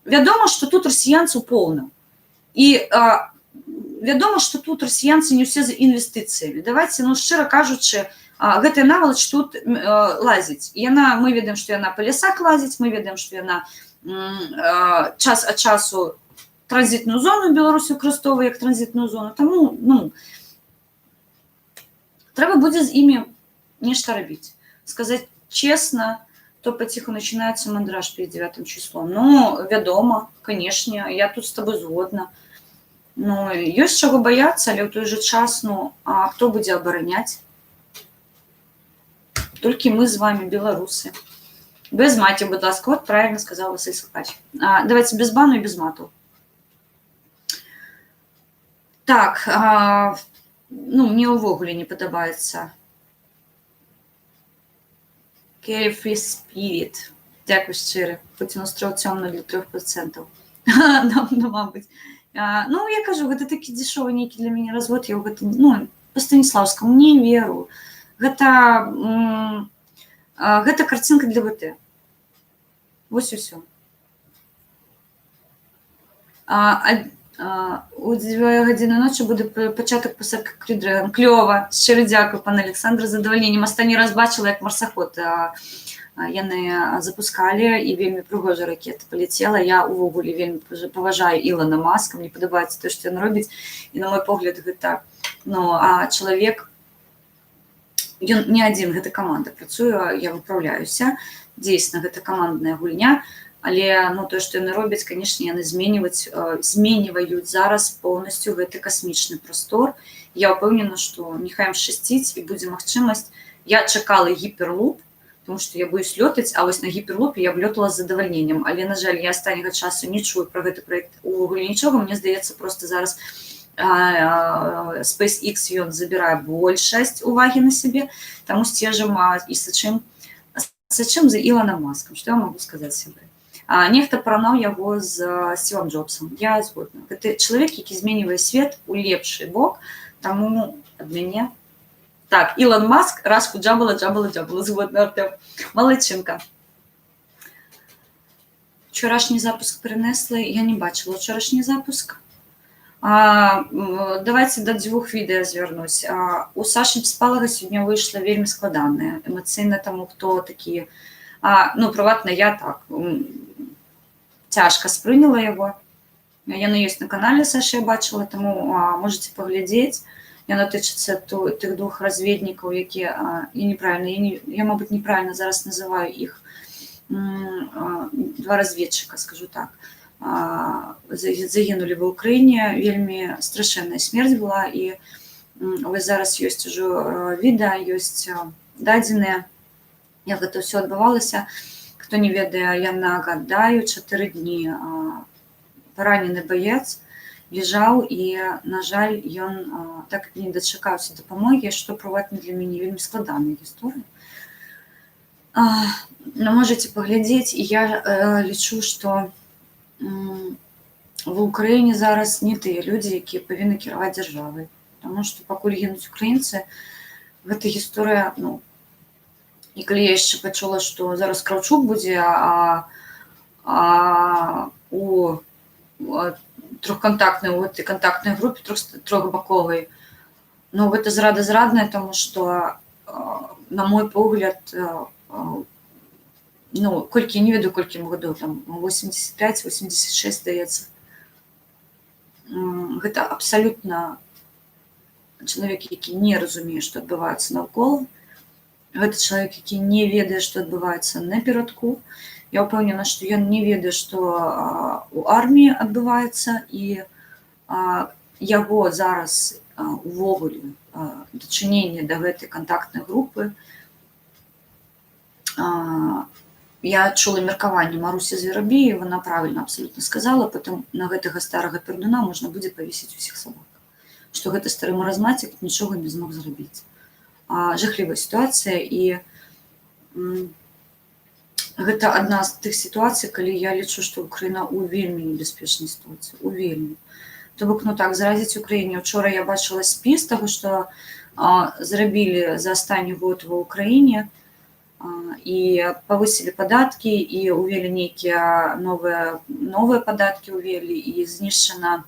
Вядома, што тут расіянцаў поўна. І вядома, што тут расіянцы не ўсе за інвестыцыямі. Давайце, ну, шчыра кажучы, гэтая навалач тут лазіць. Яна, мы ведаем, што яна па лясах лазіць, мы ведаем, што яна час ад часу транзітную зону Беларусі выкарыстоўвае як транзітную зону. Таму, ну, трэба будзе з імі нешта рабіць. Сказаць чесна, то паціху начинается мандраж перед 9 числом. Ну, вядома, канешне, я тут з табой згодна. Ну, ёсць чаго баяцца, але ў той жа час, ну, а хто будзе абараняць? Толькі мы з вами, беларусы. Без маці, будь ласка, вот правильно сказал Василь Сахач. Давайте без бану и без мату. Так, ну, мне увогуле не падабаецца. Carefree Spirit. Дякую шчыра. Пуцін устроіў цёмна для 3%. Ну, мабыць. Ну, я кажу, гэта такі дзешовы нейкі для мяне развод. Я ў гэта, ну, па Станіслаўскаму не веру. Гэта карцінка для ВТ. Вось і ўсё. У 2 гадзіны ночы буде пачатак пасадка Крідрэган. Клёва. Шчыра дзякую, пан Александр, з задавальненнем. Астанні раз бачыла, як марсаход яны запускалі, і вельмі прыгожа ракета паляцела. Я увогуле вельмі паважаю Ілона Маска, мне падабаецца тое, што ён робіць. І на мой погляд, гэта, ну, чалавек, ён не адзін, гэта каманда працуе, я выпраўляюся. Дзейсна, гэта камандная гульня. Але, ну, тое, што яны робяць, канешне, яны зменьваюць зараз поўнасцю гэты касмічны прастор. Я ўпэўнена, што няхай ім шчасціць, і будзе магчымасць. Я чакала гіперлуп, тому што я боюсь лётаць, а вось на гіперлупе я б лётала з задавальненнем. Але, на жаль, я астанняга часу не чую пра гэты праект увогуле нічога. Мне здаецца, проста зараз SpaceX ён забірае большасць увагі на сябе, таму сцежым і сачым за Ілоном Маскам. Што я магу сказаць сябры? Нехта параўнаў яго з Стівом Джобсом. Я згодна. Гэта чалавек, які зменьвае свет у лепшы бок, Таму ад мяне. Так, Ілон Маск, рашку джабала, згодна, Артем. Молодчинка. Вчорашній запуск перенесли, я не бачила вчорашній запуск. Давайте до 2 відео звернусь. У Саші Спалага сьогодні вийшло вельми складане. Емоційно тому, хто такі... приватно я так. Тяжко сприйняла його. Яно є на каналі Саші, я бачила, тому можете поглядіти. Яно тичиться тих 2 розвідників, які... Я, мабуть, неправильно зараз називаю їх. 2 розвідчика, скажу так. Загинули в Україні, вельми страшенна смерть була, і ось зараз є уже відео, є дадзені, як це все відбувалося. Хто не ведає, я нагадаю, 4 дні поранений боєць лежав, і, на жаль, він так і не дочекався допомоги, що приватно для мене вельми складана історія. Но можете поглядеть, і я лічу, що в Україні зараз не ті люди, які повинні керувати державою. Тому що, поки гинуть українці, гэта гісторія, і коли я ще почула, що зараз Кравчук буде, у трьохконтактної, у этой контактной группе трьохбоковой, это зрада, тому що, на мой погляд, колькі, не веду, колькі йому годов, там 85-86, здається. Гэта абсолютно чалавек, які не разумее, што адбываецца навколо. Гэта чалавек, які не ведае, што адбываецца наперадку. Я ўпэўнена, што ён не ведае, што у арміі адбываецца, і яго зараз увогуле дачыненне да гэтай кантактнай групы. Я чула меркаванне Марусі Зверабіі, вона правильно абсолютно сказала, потым на гэтага старага пердуна можна будзе павесіць усіх сабак. Што гэты стары маразмацік нічога не змог зрабіць. Жахлівая сітуацыя, і гэта адна з тых сітуацый, калі я лічу, што Украіна ў вельмі небяспечнай сітуацыі, у вельмі. То бок, заразіць Украіне. Учора я бачыла спіс таго, што зрабілі за астатні год ва Украіне, і павысілі падаткі, і ўвелі нейкія новыя падаткі ўвелі, і знішчана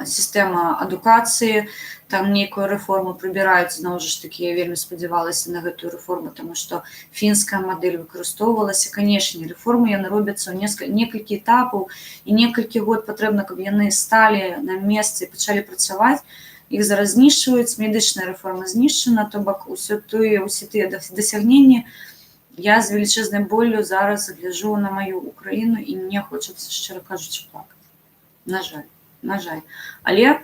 сістэма адукацыі, там нейкую рэформу прыбіраюць, зноў жа ж такі, я вельмі спадзявалася на гэтую рэформу, таму што фінская мадэль выкарыстоўвалася. Канешне, рэформы яны робяцца ў некалькі этапаў, і некалькі год патрэбна, каб яны сталі на месцы і пачалі працаваць. Іх зараз знішчваюць, медычная рэформа знішчана, то бок усе тыя дасягненні. Я з велічэзнай боллю зараз гляджу на маю Украіну, і мне хочацца, шчыра кажучы, плакаць. На жаль. Але,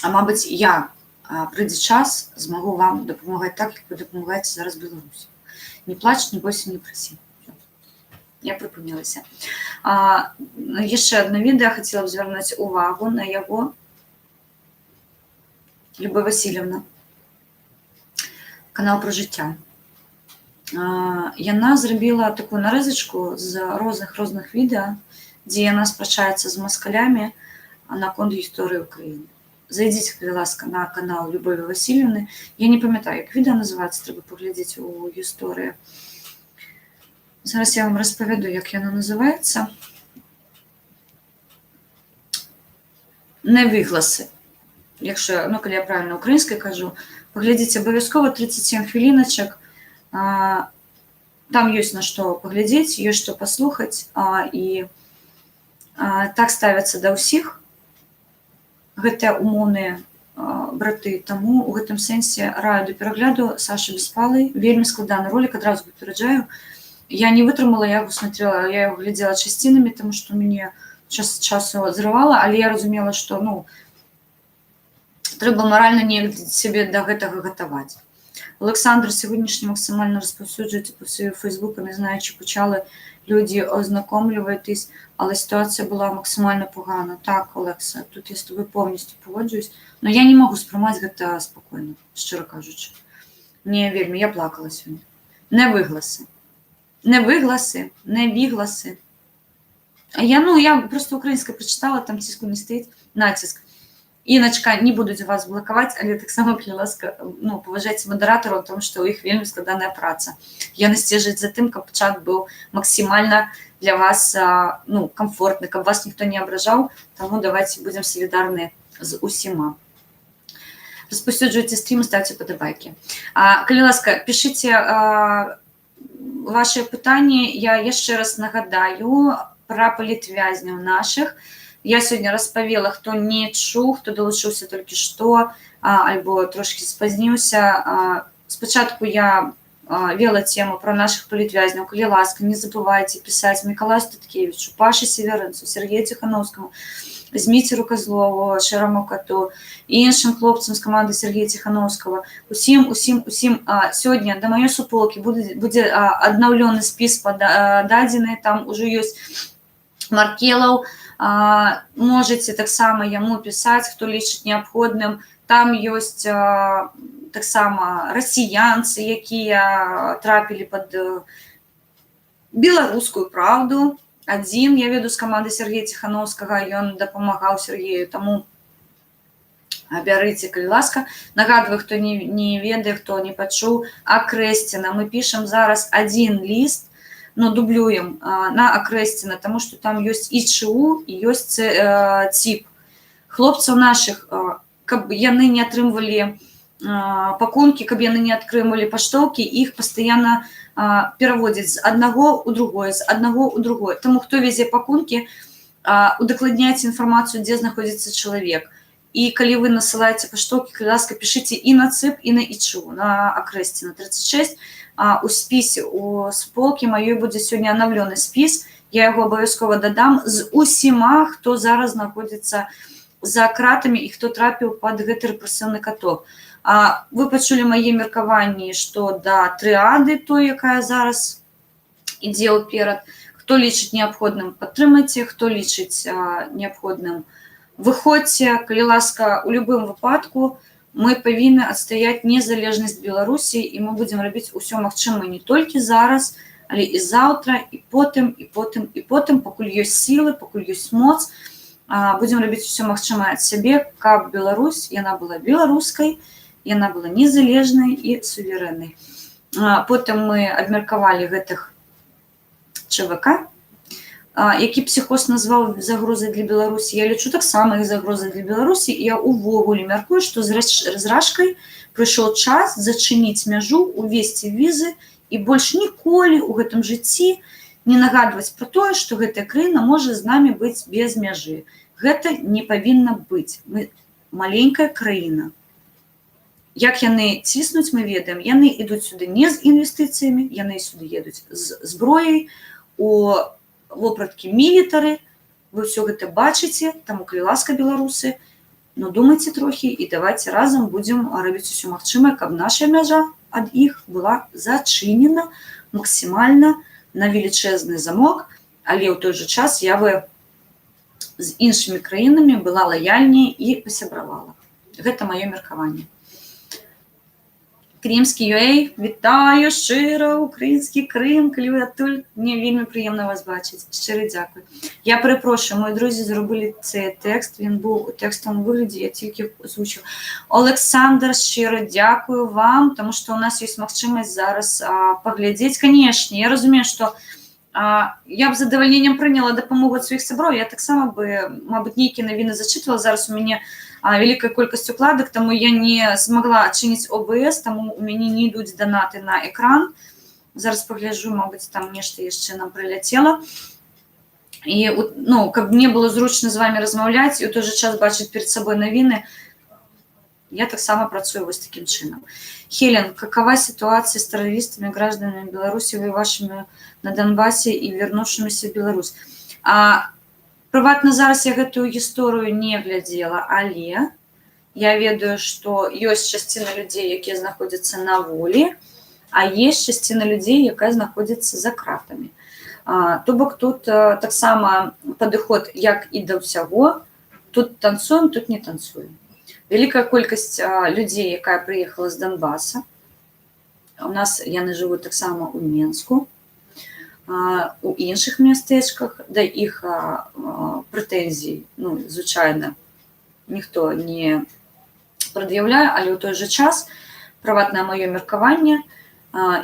мабыць, прыйдзе час, змагу вам дапамагаць так, як вы дапамагаеце зараз Беларусі. Не плач, не бойся, не прасі. Я прыпынілася. Яшчэ адно відэа хацела б звярнуць увагу на яго. Любовь Васильевна, канал про жыцця. Яна зрабіла такую нарэзачку з розных відэа, дзе яна спрачаецца з маскалямі наконт гісторыі Украіны. Зайдзіце, калі ласка, на канал Любові Васильевны. Я не памятаю, як відэа называецца, трэба паглядзець у гісторыі. Зараз я вам распавяду, як яно называецца. Невигласи. Якщо, калі я правильно українською кажу, поглядіть обов'язково 37 хвилиночек. Там есть на что поглядеть, есть что послухать. И так ставятся до ўсіх гэтыя умоўныя браты. Таму у гэтым сэнсе раю да перагляду Саши Беспалай. Вельмі складаны ролик, адразу папераджаю. Я не вытрымала, я его смотрела, я его глядела частинами, тому что мне час часу зрывала, але я разумела, што, трэба маральна неяк сябе да гэтага гатаваць. Александр сьогоднішні максимально розповсюджується по своїй Фейсбуку, не знаю, чи почали люди ознакомлюватись, але ситуація була максимально погана. Так, Олекса, тут я з тобою повністю погоджуюсь, але я не можу сприймати гэта спокійно, щиро кажучи. Ні, вельми, я плакала сьогодні. Не вигласи. Я просто українське прочитала, там тиску не стоїть, натиск. Іночка, не будуць вас блакаваць, але таксама, калі ласка, ну, паважайце мадэратараў, тому што ў іх вельмі складаная праца. Яны сцежаць за тым, каб чат быў максімальна для вас, ну, комфортны, каб вас ніхто не абражаў, таму давайте будзем салідарныя з усіма. Распаўсюджвайце стрім, ставьте падабайкі. Калі ласка, пішыце ваши пытанні. Я яшчэ раз нагадаю пра палітвязняў нашых. Я сёння распавела, хто не чуў, хто далучыўся толькі што, альбо трошкі спазніўся. Спачатку я вела тему пра нашых палітвязняў. Калі ласка, не забывайце пісаць Мікалаю Статкевічу, Пашы Северынцу, Сергею Ціхановскаму, Зміцеру Козлову, Шэраму Кату і іншым хлопцам з каманды Сергея Ціхановскага. Усім сёння да маёй суполкі будзе аднаўлёны спіс пададзены, там ужо ёсць Маркелаў. Можете таксама яму пісаць, хто лічыць неабходным. Там ёсць таксама расіянцы, якія трапілі пад беларускую правду. Адзін, я веду з каманды Сергея Ціхановскага, ён дапамагаў Сергею, таму бярыце, калі ласка. Нагадваю, хто не ведае, хто не пачуў, Акрэсціна. Мы пішам зараз адзін ліст, ну, дублюем на Акрэсціна, таму што там ёсць ІЧУ і ёсць ЦІП. Хлопцаў нашых, каб яны не атрымвалі пакункі, каб яны не атрымвалі паштоўкі, іх пастаянна пераводзяць з аднаго ў другое, з аднаго ў другое. Таму, хто везе пакункі, удакладняйце інфармацыю, дзе знаходзіцца чалавек. І калі вы насылаеце паштоўкі, калі ласка, пішыце і на ЦІП, і на ІЧУ, на Акрэсціна 36. У спісе у суполкі маёй будзе сёння анаўлёны спіс. Я яго абавязкова дадам з усіма, хто зараз знаходзіцца за кратамі і хто трапіў пад гэты рэпрэсіўны каток. Вы пачулі мае меркаванні, што да трыады, той, якая зараз ідзе ўперад, хто лічыць неабходным, падтрымайце, хто лічыць неабходным, выходзьце. Калі ласка, у любым выпадку мы павінны адстаяць незалежнасць Беларусі, і мы будзем рабіць усё магчымае не толькі зараз, але і заўтра, і потым, пакуль ёсць сілы, пакуль ёсць моц. Будзем рабіць усё магчымае ад сябе, каб Беларусь, яна была беларускай, яна была незалежнай і суверэннай. Потым мы абмеркавалі гэтых ЧВК, які псіхоз назваў загрозай для Беларусі. Я лічу таксама іх загрозай для Беларусі, і я увогуле мяркую, што з разрашкай прыйшоў час зачыніць мяжу, увесці візы і больш ніколі ў гэтым жыцці не нагадваць пра тое, што гэтая краіна можа з намі быць без мяжы. Гэта не павінна быць. Мы маленькая краіна. Як яны ціснуць, мы ведаем. Яны ідуць сюды не з інвестыцыямі, яны сюды едуць з зброяй, у вопраткі мілітары. Вы ўсё гэта бачыце, таму, калі ласка, беларусы, ну, думайце трохі і давайце разам будзем рабіць усё магчымае, каб наша мяжа ад іх была зачынена максімальна на велічэзны замок, але ў той жа час я бы з іншымі краінамі была лаяльней і пасябравала. Гэта маё меркаванне. Крымскі UA, вітаю шчыра, украінскі Крым, калі вы адтуль, мне вельмі прыемна вас бачыць. Шчыры дзякуй. Я перепрошую, мої друзі зробили цей текст, він був у текстовому вигляді, я тільки озвучив. Олександр, щиро дякую вам, тому що у нас є можливість зараз поглядіти. Конечно, я розумію, що я б з задоволенням прийняла допомогу від своїх сябров, я так само би, мабуть, ніякі новини зачитувала, зараз у мене великая колькасць укладок, тому я не змогла адчыніць ОБС, тому у мяне не ідуць донаты на экран. Зараз погляджу, мабуть, там нешта яшчэ нам прыляцела. І, ну, каб мне было зручна з вами размаўляць і ў той жа час бачыць перед собой навіны, я таксама працую вось таким чынам. Хелен, какова ситуация с террористами, гражданами Беларуси, воевавшими на Донбассе и вернувшимися в Беларусь? Прыватна зараз я гэтую гісторыю не глядзела, але я ведаю, што ёсць часціна людзей, якія знаходзяцца на волі, а ёсць часціна людзей, якая знаходзіцца за кратамі. То бок тут таксама падыход як і да ўсяго, тут танцуем, тут не танцуем. Вялікая колькасць людзей, якая прыехала з Донбаса, у нас яны жывуць таксама ў Менску, у іншых мястэчках, да іх прэтэнзій, ну, звычайна, ніхто не прад'яўляе, але ў той жа час прыватнае маё меркаванне,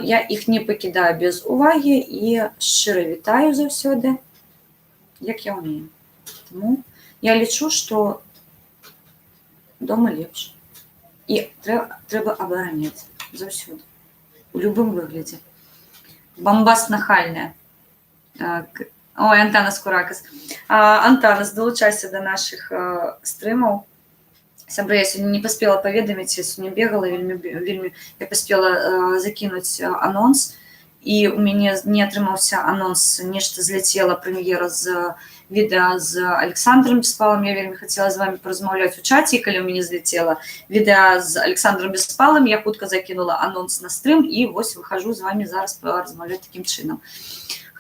я іх не пакідаю без увагі і шчыра вітаю заўсёды, як я ўмею. Таму я лічу, што дома лепш. І трэба абараняць заўсёды, у любым выглядзе. Бамбас нахальная. Ой, Антанас Куракас. Антанас, далучайся да нашых стрымаў. Сябры, я сёння не паспела паведаміць, я сёння бегала, вельмі я паспела закінуць анонс, і у мяне не атрымаўся анонс, нешта зляцела прэм'ера з відэа з Александром Беспалам, я вельмі хацела з вами паразмаўляць у чаце, і калі ў мяне зляцела відэа з Александром Беспалам, я хутка закінула анонс на стрым, і вось выхожу з вами зараз паразмаўляць такім чынам.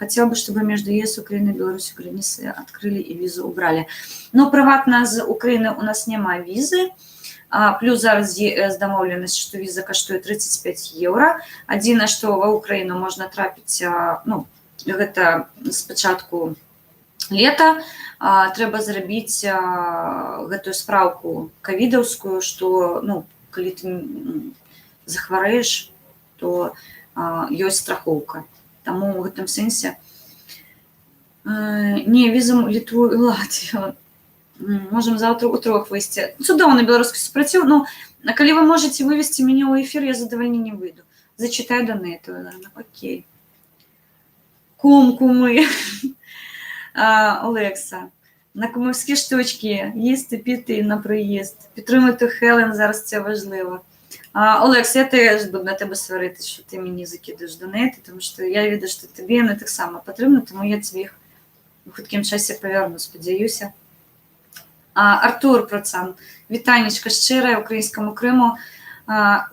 Хотела бы, чтобы между ЕС, Украиной и Беларусью границы открыли и визу убрали. Но приватно з Украины у нас нема визы. Плюс зараз ЕС домовленность, что виза коштует 35 евро. Адзінае, что ва Украину можно трапить, ну, это спочатку лета. Трэба зрабіць гэтую справку ковидовскую, что, ну, калі ты захварэеш, то ёсць страхоўка. Таму ў гэтым сэнсе не візам Літву і Латвію. Можам заўтра ў 3 выйсці. Цудоўны беларускі супраціў. Ну, калі вы можаце вывесці мяне ў эфір, я задавальненнем выйду. Зачитаю донейту. Окей. Кумы. Олекса. На кумовські штучки. Їсти, піти на приїзд. Підтримати Хелен, зараз це важливо. Олекс, я теж буду на тебе сварити, що ти мені закидаєш донети, тому що я відаю, що тобі не так само потрібно, тому я тобі їх у хуткім часі поверну, сподіваюся. Артур Процан, вітанечко щире українському Криму.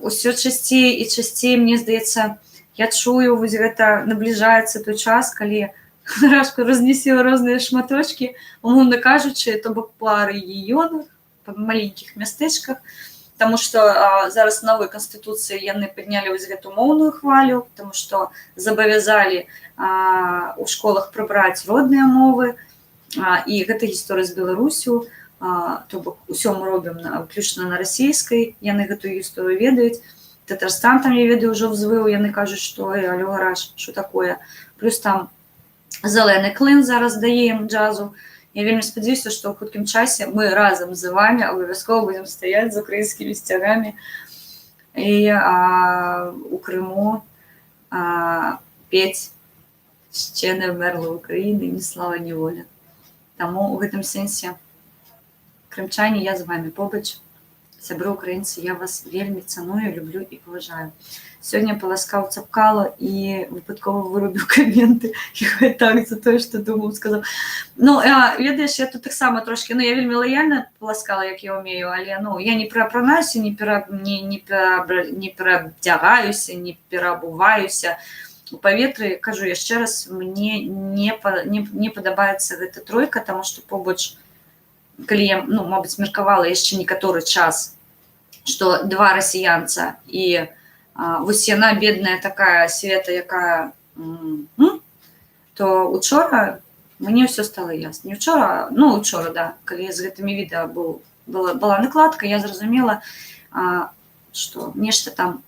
Усё часцей і часцей, мені здається, я чую, ось гэта наближається той час, коли Рашку рознесіла різні шматочки, умовно кажучи, то бок по регіонах, по маленьких местечках, тому що зараз в новій Конституції яны підняли ось гэту моўную хвалю, тому що зобов'язали у школах прибрати родныя мовы, і гэта гісторыя з Беларусю, то бок усё мы робім выключна на расійскай, яны гэтую гісторыю ведаюць. Татарстан там, я ведаю, ўжо взвыў, яны кажуць, што алё, гараж, што такое. Плюс там зеленый клин зараз дае ім джазу. Я вельмі спадзяюся, што ў хуткім часе мы разам з вами абавязкова будзем стаяць з украінскімі сцягамі і у Крыму пець «Ще не вмерла Україна, ні слава, ні воля». Таму у гэтым сэнсе, крымчане, я з вами побач. Сябры украінцы, я вас вельмі цаную, люблю і паважаю. Сёння паласкаў цапкала і выпадкова вырубіў каменты. І так за тое, што думаў, сказаў. Ну, ведаеш, я тут таксама трошки, ну, я вельмі лаяльна паласкала, як я ўмею, але, ну, я не пераапранаюся, не перабдягаюся, не пераабуваюся. У паветры, кажу яшчэ раз, мне не падабаецца гэта тройка, таму што побач, калі я, ну, мабыць, меркавала яшчэ некаторы час, што 2 расіянца і вось яна бедная такая Света, якая, то учора мне ўсё стало ясна. Не учора, ну, учора, да, калі з гэтымі відэа была накладка, я зразумела, што нешта там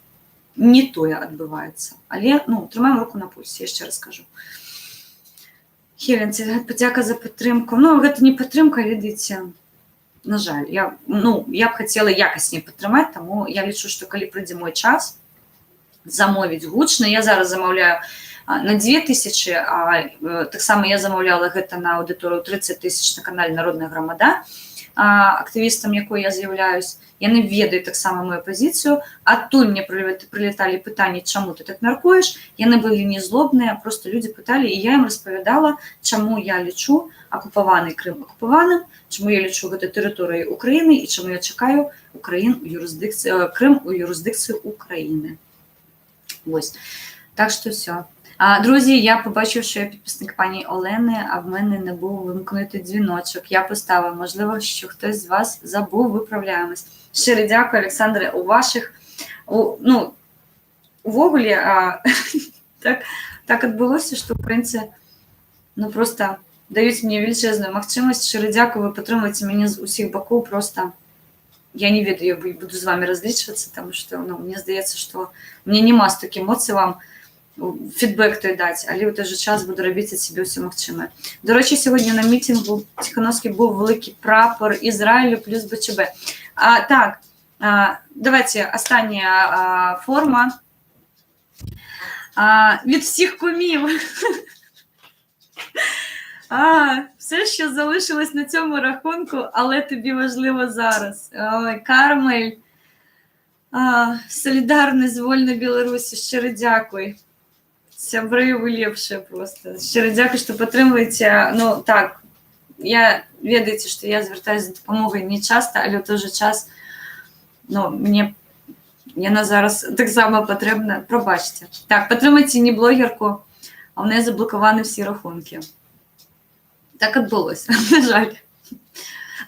не тое адбываецца. Але, ну, трымаем руку на пульсе, яшчэ раз кажу. Хелен, падзяка за падтрымку. Ну, гэта не падтрымка, ведаеце, на жаль. Я б хацела якасней падтрымаць, таму я лічу, што калі прыйдзе мой час замовіць гучна, я зараз замаўляю на 2000, таксама я замаўляла гэта на аўдыторыю 30 000 на канале «Народная грамада», актывістам, якой я з'яўляюсь. Яны ведаюць таксама мою пазіцыю. Адтуль мне прылеталі пытанні, чаму ты так мяркуеш. Яны былі не злобныя, просто людзі пыталі, і я ім распавядала, чаму я лічу акупаваны Крым акупаваным, чаму я лічу гэта тэрыторыяй Украіны і чаму я чакаю Крым у юрысдыкцыі Украіны. Вось. Так што ўсё. Друзі, я побачив, що я підписник пані Олени, а в мене не був вимкнутий дзвіночок. Я поставила, можливо, що хтось з вас забув, виправляємось. Щиро дякую, Олександре, у ваших, ну, увогуле, так відбулося, що українці, ну, просто дають мені величезну можливість. Щиро дякую, ви підтримуєте мене з усіх боків. Просто я не веду, я буду з вами розлічуватися, тому що мені здається, що мені нема стільки емоцій вам фідбек той дати, але в той же час буду робити собі все можливе. До речі, сьогодні на мітингу Тихановський був великий прапор Ізраїлю плюс БЧБ. Так, давайте остання форма. Від всіх кумів. Все, що залишилось на цьому рахунку, але тобі важливо зараз. Ой, Кармель, солідарність з вольною Білорусі, щиро дякую. Сябри, ви лепші просто. Щиро дякую, що підтримуєте. Ну, так, я ведаєте, що я звертаюся за допомогою не часто, але в той же час, мені вона зараз так само потрібна. Пробачте. Так, підтримайте не блогерку, а в неї заблоковані всі рахунки. Так відбулося, на жаль.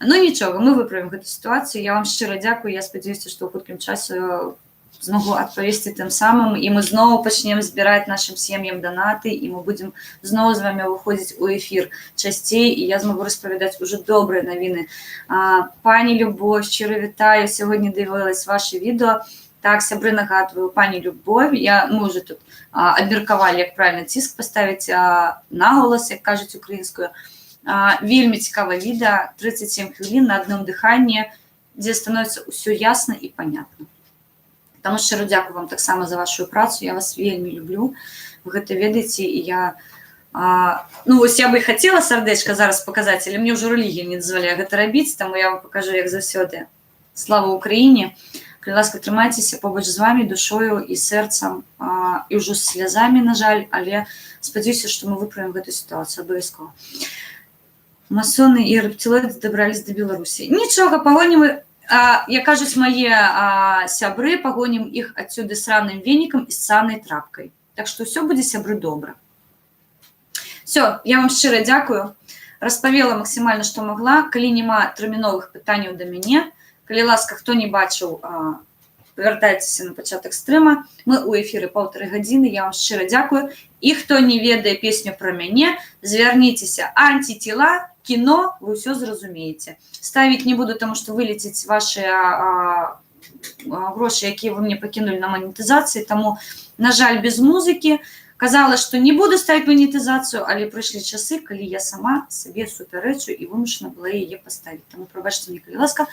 Ну нічого, ми виправимо цю ситуацію. Я вам щиро дякую. Я сподіваюся, що в короткому часі змогу відповісти тим самим, і ми знову почнемо збирати нашим сім'ям донати, і ми будемо знову з вами виходити у ефір частей, і я зможу розповідати уже добрі новини. Пані Любов, щиро вітаю, сьогодні дивилась ваше відео. Так, сябри, нагадую, пані Любов, ми вже тут обміркували, як правильно тиск поставити наголос, як кажуть українською. Вельми цікаве відео, 37 хвилин на одному диханні, де становиться все ясно і понятно. Тому щиро дякую вам так само за вашу працю, я вас вельми люблю, ви це ведаєте, і я... ось я би і хотіла сердечко зараз показати, але мені вже релігія не дозволяє це робити, тому я вам покажу, як завсюди. Слава Україні! Будь ласка, тримайтеся побач з вами, душою і серцем, і вже з сльозами, на жаль, але сподіваюся, що ми виправимо цю ситуацію обов'язково. Масони і рептилоїди добрались до Білорусі. Нічого, погонимо, як кажуть мої сябри, погонимо їх отсюди сраним веником і ссаною трапкою. Так що все буде, сябри, добре. Все, я вам щиро дякую. Розповіла максимально, що могла. Коли нема термінових питань до мене, коли ласка, хто не бачив, повертайтеся на початок стрима. Ми у ефірі 1,5 години. Я вам щиро дякую. І хто не ведає пісню про мене, зверніться. Антитіла, кіно, ви все зрозумієте. Ставити не буду, тому що вилетять ваші гроші, які ви мені покинули на монетизації. Тому, на жаль, без музики. Казала, що не буду ставити монетизацію, але прийшли часи, коли я сама собі суперечу і вимушена була її поставити. Тому пробачте мені, будь ласка,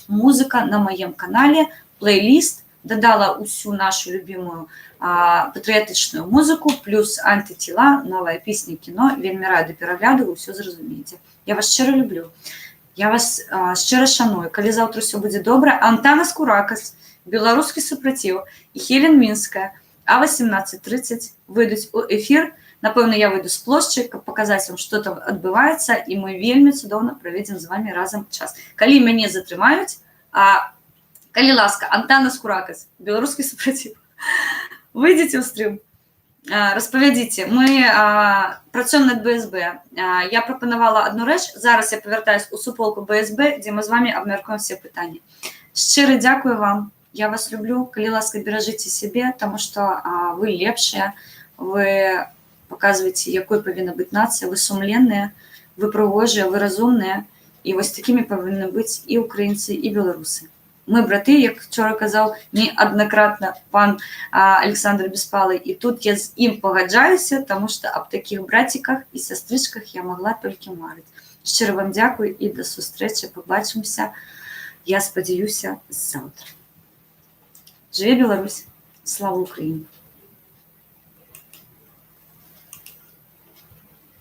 музика на моєму каналі, плейліст, додала усю нашу любимую патріотичну музику, плюс антитіла, нова пісня, кіно, вельми раді перегляду, ви все зрозумієте. Я вас щиро люблю, я вас щиро шаную. Коли завтра все буде добре, Антана Скуракас, Білоруський супротив і Хелен Мінська, а 18:30 вийдуть у ефір. Напевно, я вийду з площі, показати вам, що там відбувається, і ми вельми чудовно проведемо з вами разом час. Коли мене затримають, коли ласка, Антана Скуракас, Білоруський супротив, вийдіть у стрім, розповідайте. Ми працюємо над БСБ. Я пропонувала одну реч, зараз я повертаюсь у суполку БСБ, де ми з вами обміркуємо всі питання. Щиро дякую вам. Я вас люблю. Коли ласка, бережите себе, тому що ви лепші, ви показуєте, якою повинна бути нація, ви сумленні, ви пригожі, ви розумні, і ось такими повинні бути і українці, і білоруси. Ми брати, як вчора казав неоднократно пан Олександр Безпалий, і тут я з ним погоджаюся, тому що об таких братиках і сестричках я могла тільки марити. Щиро вам дякую і до зустрічі, побачимося, я сподіваюся, завтра. Живе Білорусь! Слава Україні!